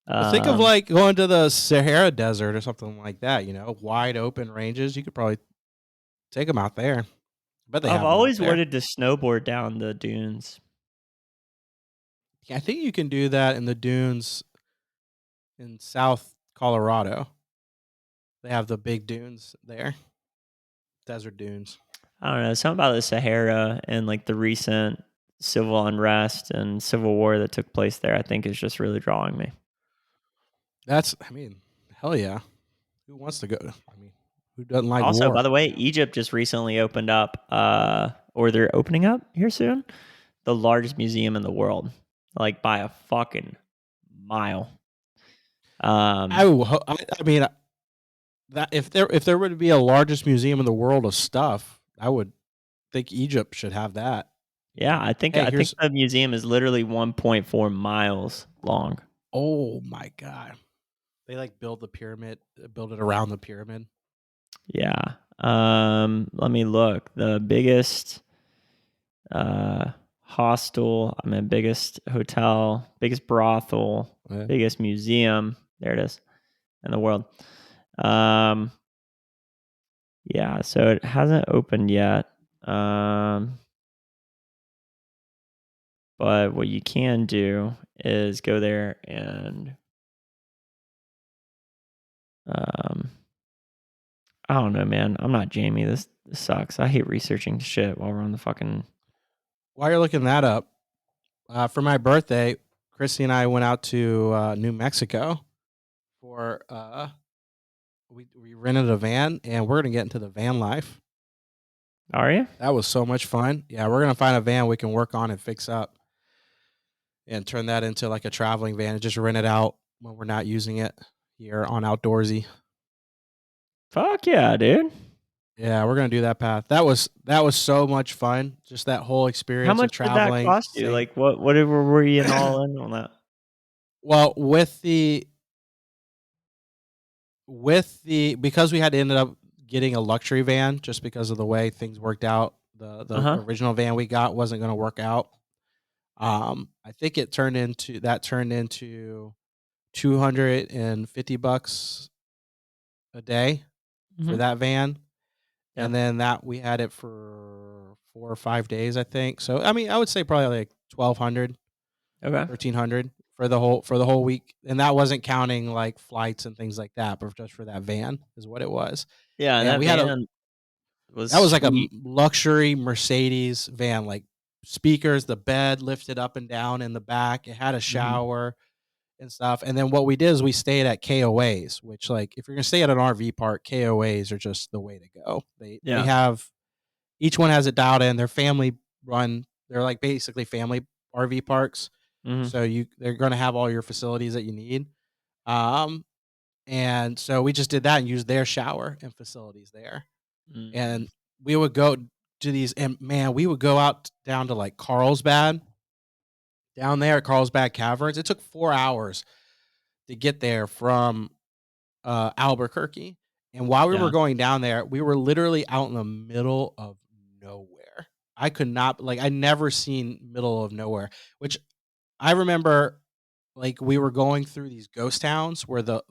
Well, think of Um, like going to the Sahara Desert or something like that. Wide open ranges. You could probably take them out there. I bet they I've have them out always there. wanted to snowboard down the dunes. Yeah, I think you can do that in the dunes in South Colorado. They have the big dunes there, desert dunes. I don't know, something about the Sahara and like the recent civil unrest and civil war that took place there, I think is just really drawing me. I mean, hell yeah. Who wants to go? I mean, who doesn't like Also, by war? the way, Egypt just recently opened up, or they're opening up here soon, the largest museum in the world, like by a fucking mile. I, Um, wo- I mean, that if there were to be a largest museum in the world of stuff, I would think Egypt should have that. yeah, I think Hey, I think here's the museum is literally 1.4 miles long. oh my god, they like build it around the pyramid. Yeah. Let me look. The biggest hostel, biggest hotel, biggest brothel, Yeah. biggest museum. There it is in the world. Um, yeah, so it hasn't opened yet. Um, but what you can do is go there and um, I don't know, man. I'm not Jamie. This sucks. I hate researching shit while we're on the fucking. While you're looking that up, for my birthday, Chrissy and I went out to New Mexico for we rented a van and we're gonna get into the van life. Are you? That was so much fun. Yeah, we're gonna find a van we can work on and fix up and turn that into like a traveling van and just rent it out when we're not using it here on Outdoorsy. Fuck yeah, dude. Yeah, we're gonna do that path. That was so much fun. Just that whole How experience of much did that traveling, cost you? seeing. Like, whatever were you in all in on that? Well, with the because we had ended up getting a luxury van just because of the way things worked out. The Uh-huh. original van we got wasn't going to work out. I think it turned into $250 a day for Mhm. that van, Yeah. and then that we had it for 4 or 5 days, I think. So I mean, I would say probably like 1,200, Okay. 1,300 for the whole week, and that wasn't counting like flights and things like that, but just for that van is what it was. Yeah, and And that we had a van was that was like a sweet. luxury Mercedes van, like speakers, the bed lifted up and down in the back. It had a Mhm. shower and stuff. And then what we did is we stayed at KOAs, which like if you're gonna stay at an RV park, KOAs are just the way to go. They Yeah. have each one has it dialed in. They're family run. They're like basically family RV parks. Mhm. So they're gonna have all your facilities that you need. Um, and so we just did that and used their shower and facilities there. Mm. And we would go to these, and man, we would go out down to like Carlsbad, down there at Carlsbad Caverns. It took 4 hours to get there from Albuquerque. And while we were Yeah. going down there, we were literally out in the middle of nowhere. I could not like I never seen middle of nowhere, which I remember like we were going through these ghost towns where the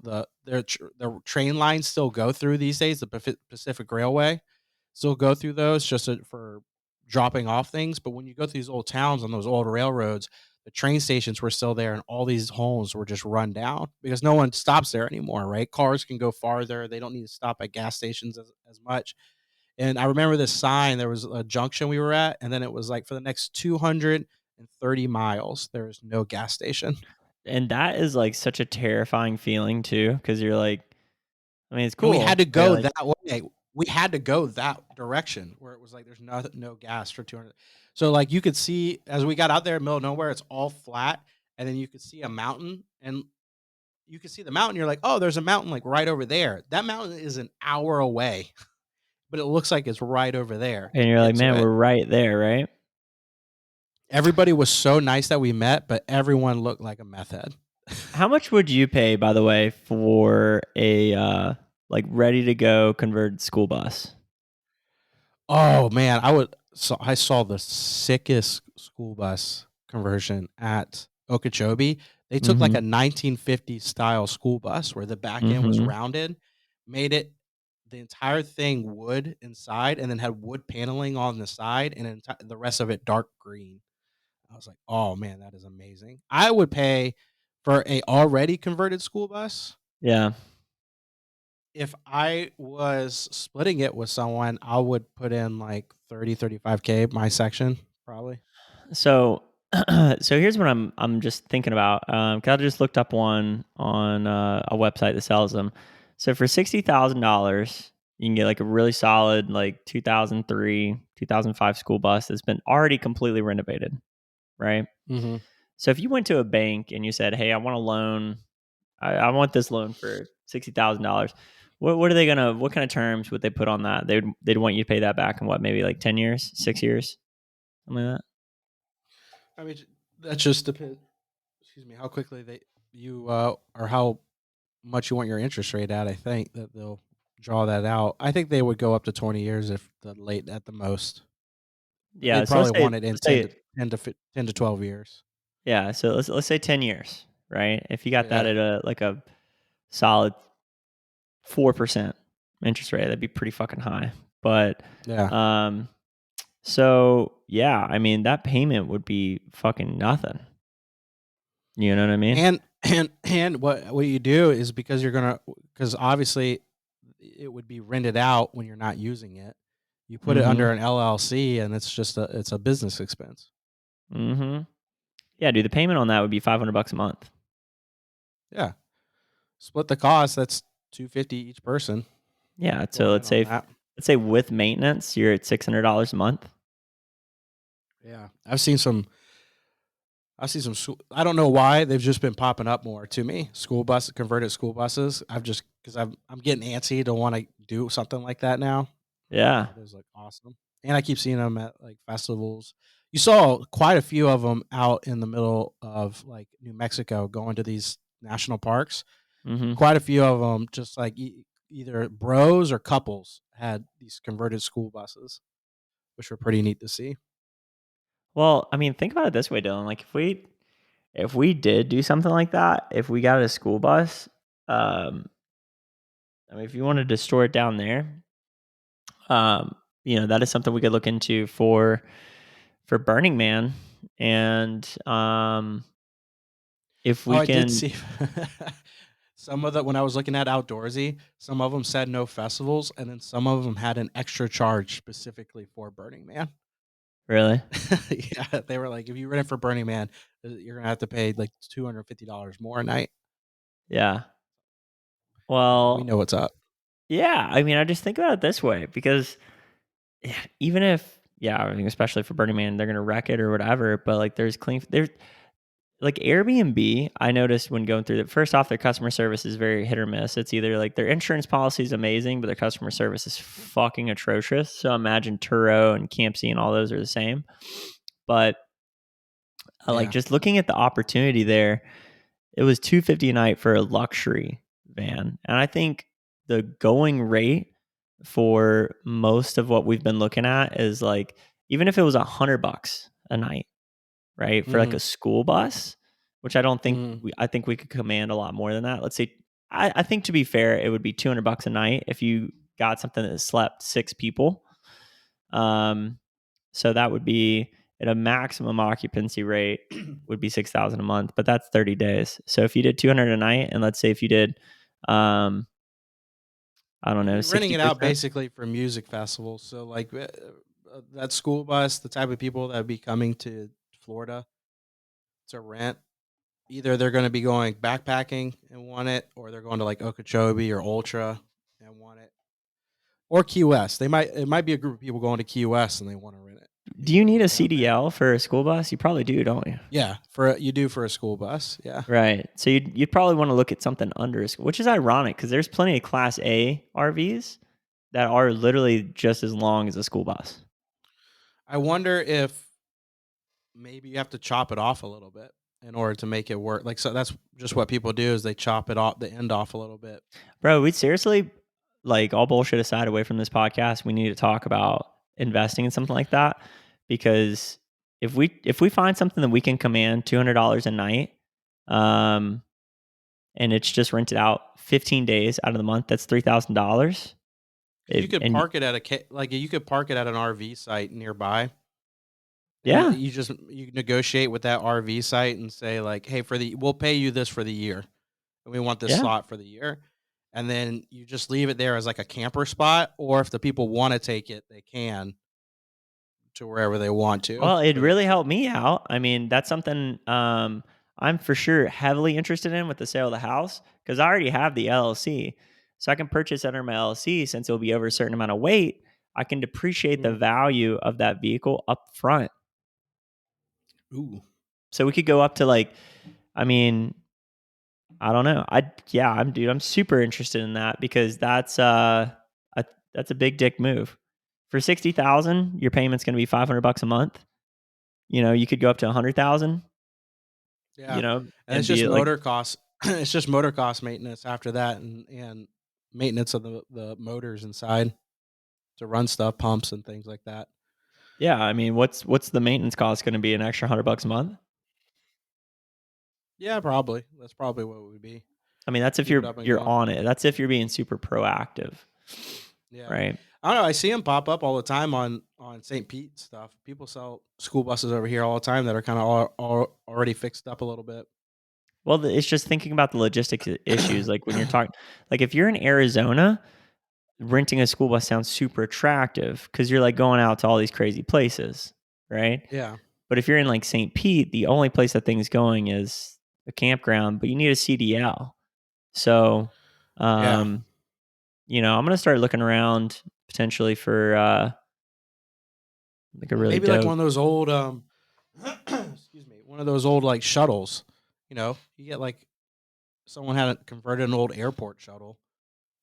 train lines still go through these days. The Pacific Railway still go through those for dropping off things. But when you go through these old towns on those old railroads, the train stations were still there, and all these homes were just run down because no one stops there anymore. Right? Cars can go farther; they don't need to stop at gas stations as much. And I remember this sign. There was a junction we were at, and then it was like for the next 230 miles, there was no gas station. And that is like such a terrifying feeling too, because you're like, I mean, it's And we had cool. to But you're go like, that way. We had to go that direction where it was like there's no gas for 200. So like you could see as we got out there in the middle of nowhere, it's all flat, and then you could see a mountain, and you could see the mountain. You're like, oh, there's a mountain like right over there. That mountain is an hour away, but it looks like it's right over there and to you're get like, to man, it. we're right there, right? Everybody was so nice that we met, but everyone looked like a meth head. How much would you pay, by the way, for a like ready to go converted school bus? Oh man, I saw the sickest school bus conversion at Okeechobee. They took like Mm-hmm. a 1950s style school bus where the back end was Mm-hmm. rounded, made it the entire thing wood inside, and then had wood paneling on the side, and the rest of it dark green. I was like, oh man, that is amazing. I would pay for a already converted school bus. Yeah. If I was splitting it with someone, I would put in like 35K my section, probably. So, so here's what I'm just thinking about. 'Cause I just looked up one on a website that sells them. So for $60,000, you can get like a really solid like 2003, 2005 school bus that's been already completely renovated, right? Mhm. So if you went to a bank and you said, "Hey, I want a loan. I want this loan for $60,000." What are they gonna? What kind of terms would they put on that? They'd want you to pay that back in what, maybe like 10 years, 6 years, something like that. I mean, that just depends. Excuse me, how quickly or how much you want your interest rate at. I think that they'll draw that out. I think they would go up to 20 years if the late at the most, but Yeah. they'd So probably want it in let's say 10 to 12 years. yeah. So let's say 10 years, right? If you got that Yeah, at a solid 4% interest rate, that'd be pretty fucking high. But yeah. um, So yeah, I mean that payment would be fucking nothing. You know what I mean? And what you do is because obviously it would be rented out when you're not using it. You put it Mm-hmm. under an LLC, and it's a business expense. Mm-hmm. Yeah, dude, the payment on that would be $500 a month. Yeah, split the cost. That's 250 each person Yeah. So going in on that. let's say with maintenance, you're at $600 a month. Yeah, I've seen some. I don't know why they've just been popping up more to me. Converted school buses. I've just because I'm getting antsy to want to do something like that now. Yeah. It is like awesome, and I keep seeing them at like festivals. You saw quite a few of them out in the middle of like New Mexico, going to these national parks. Mm-hmm. Quite a few of them, just like either bros or couples, had these converted school buses, which were pretty neat to see. Well, I mean, think about it this way, Dylan. Like if we did do something like that, if we got a school bus, um, I mean, if you wanted to store it down there, um, that is something we could look into for Burning Man, and if Oh, we I did can see some of the when I was looking at Outdoorsy, some of them said no festivals, and then some of them had an extra charge specifically for Burning Man. really, Yeah, they were like, if you rent it for Burning Man, you're gonna have to pay like $250 more a night. yeah. Yeah, we Well, know what's up. yeah. I mean, I just think about it this way because yeah, even if yeah, I mean, especially for Burning Man, they're gonna wreck it or whatever. But like, there's like Airbnb, I noticed when going through that. First off, their customer service is very hit or miss. It's either like their insurance policy is amazing, but their customer service is fucking atrocious. So imagine Turo and Campsy and all those are the same. But like Yeah. just looking at the opportunity there, it was $250 a night for a luxury van, and I think the going rate for most of what we've been looking at is like even if it was $100 a night, right? For like Mm-hmm. a school bus, which I don't think Mm-hmm. I think we could command a lot more than that. Let's say, I think to be fair, it would be $200 a night if you got something that slept 6 people. Um, so that would be at a maximum occupancy rate would be 6,000 a month, but that's 30 days. So if you did 200 a night, and let's say if you did, um, I don't You'd know, be renting it out 60%. basically for music festivals. So like that school bus, the type of people that would be coming to Florida to rent, either they're going to be going backpacking and want it, or they're going to like Okeechobee or Ultra and want it, or Key West. It might be a group of people going to Key West and they want to rent it. Do you People need a going down there. CDL for a school bus? You probably do, don't you? Yeah, you do for a school bus. Yeah. Right. So you'd probably want to look at something under a school, which is ironic because there's plenty of Class A RVs that are literally just as long as a school bus. I wonder if maybe you have to chop it off a little bit in order to make it work. Like, so that's just what people do is they chop it off the end off a little bit. Bro, we seriously, like, all bullshit aside, away from this podcast, we need to talk about investing in something like that because if we find something that we can command $200 a night, um, and it's just rented out 15 days out of the month, that's $3,000. You could And park it at you could park it at an RV site nearby, and yeah, you negotiate with that RV site and say like, hey, we'll pay you this for the year, and we want this yeah. slot for the year, and then you just leave it there as like a camper spot, or if the people want to take it, they can to wherever they want to Well, it for the. really helped me out. I mean, that's something I'm for sure heavily interested in with the sale of the house because I already have the LLC. So I can purchase under my LLC since it'll be over a certain amount of weight. I can depreciate the Mm. value of that vehicle up front. Ooh. So we could go up to like, I mean, I don't know. I'm super interested in that because a, that's a big dick move. For 60,000, your payment's going to be $500 a month. You could go up to 100,000, Yeah, and it's and just be like, motor costs. It's just motor cost maintenance after that, and maintenance of the motors inside to run stuff, pumps and things like that. yeah, I mean, what's the maintenance cost going to be? An extra $100 a month? Yeah, probably. That's probably what it would be I mean, that's to if keep it you're up and you're going. on it. That's if you're being super proactive, Yeah, right? I don't know. I see them pop up all the time on St. Pete stuff. People sell school buses over here all the time that are kind of all already fixed up a little bit. Well, it's just thinking about the logistics issues. Like when you're talking, like if you're in Arizona, renting a school bus sounds super attractive because you're like going out to all these crazy places, right? Yeah, But if you're in like St. Pete, the only place that thing's going is a campground, but you need a CDL. So, yeah. um, I'm gonna start looking around potentially for like a really Maybe like dope. one of those old excuse me, one of those old like shuttles. You get like someone had converted an old airport shuttle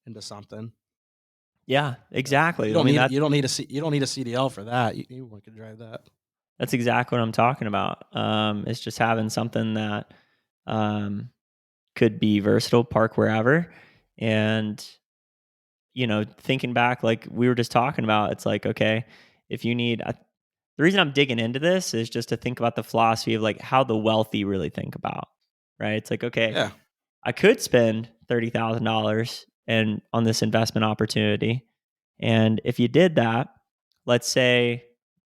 into something. Yeah, You exactly. I don't mean need you don't need a CDL for that. Anyone can drive that. that's exactly what I'm talking about. It's just having something that um, could be versatile, park wherever, and thinking back, like we were just talking about, it's like okay, if you need. The reason I'm digging into this is just to think about the philosophy of like how the wealthy really think about, right? It's like okay, Yeah, I could spend $30,000 and on this investment opportunity. And if you did that, let's say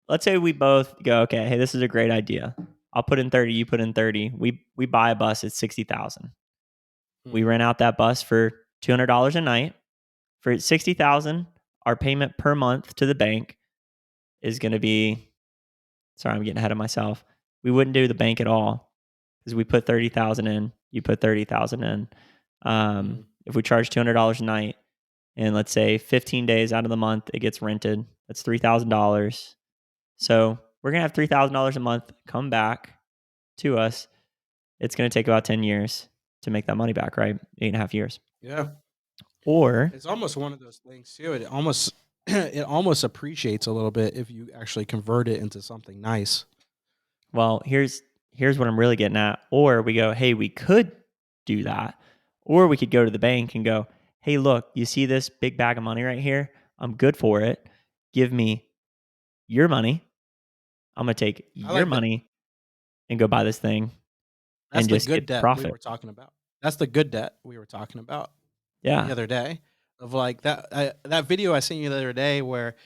we both go, okay, hey, this is a great idea. I'll put in 30, you put in 30. We buy a bus at 60,000. We hmm rent out that bus for $200 a night. For 60,000, our payment per month to the bank is going to be sorry, I'm getting ahead of myself. We wouldn't do the bank at all because we put 30,000 in, you put 30,000 in. hmm If we charge $200 a night, and let's say 15 days out of the month it gets rented, that's $3,000. So we're gonna have $3,000 a month come back to us. It's gonna take about 10 years to make that money back, right? 8.5 years. yeah. Or It's almost one of those things too. It almost it almost appreciates a little bit if you actually convert it into something nice. well, here's what I'm really getting at. Or we go, hey, we could do that. Or we could go to the bank and go, hey, look, you see this big bag of money right here? I'm good for it. Give me your money. I'm gonna take I your like that. money and go buy this thing That's and the just good get debt we profit. were talking about. That's the good debt we were talking about the Yeah. other day. Of like that video I sent you the other day where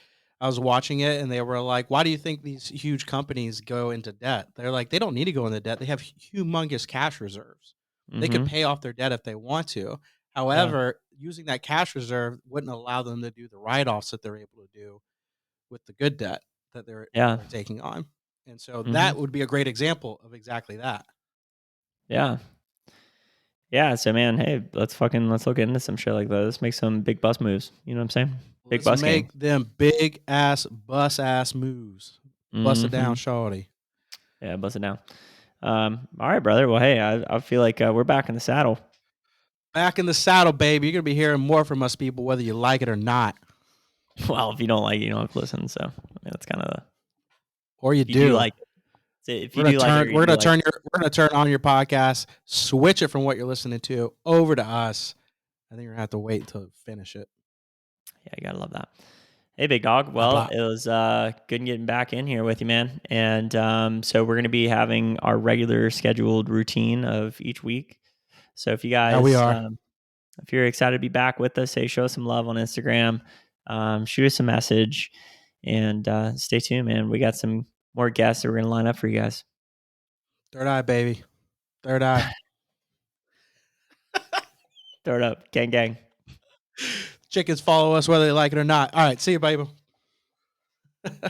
I was watching it and they were like, "Why do you think these huge companies go into debt?" They're like, "They don't need to go into debt. They have humongous cash reserves. They could Mm-hmm. pay off their debt if they want to. Yeah. However, using that cash reserve wouldn't allow them to do the write-offs that they're able to do with the good debt that Yeah. they're taking on." And so Mm-hmm. that would be a great example of exactly that. Yeah. Yeah. So man, hey, let's look into some shit like that. Let's make some big bus moves. You know what I'm saying? Big Let's bus game. make them big ass bus ass moves. Bust it Mm-hmm. down, shorty. Yeah, bust it down. All right, brother. Well, hey, I feel like we're back in the saddle. Back in the saddle, baby. You're gonna be hearing more from us people, whether you like it or not, Well, if you don't like it, you don't have to listen. So I mean, that's kind of the or you if you do do. like it. So if you do like it or you do like it. We're gonna turn on your podcast, switch it from what you're listening to over to us. I think you're gonna have to wait until finish it. Yeah, you gotta love that. Hey, big dog. Blah Well, blah. it was good getting back in here with you, man. And so we're gonna be having our regular scheduled routine of each week. So if you Yeah, we guys, are. if you're excited to be back with us, hey, show us some love on Instagram, shoot us a message, and stay tuned, man. We got some more guests that we're gonna line up for you guys. Third eye, baby. Third eye. Throw it up, gang, gang. Chickens follow us whether they like it or not. All right, see you, baby.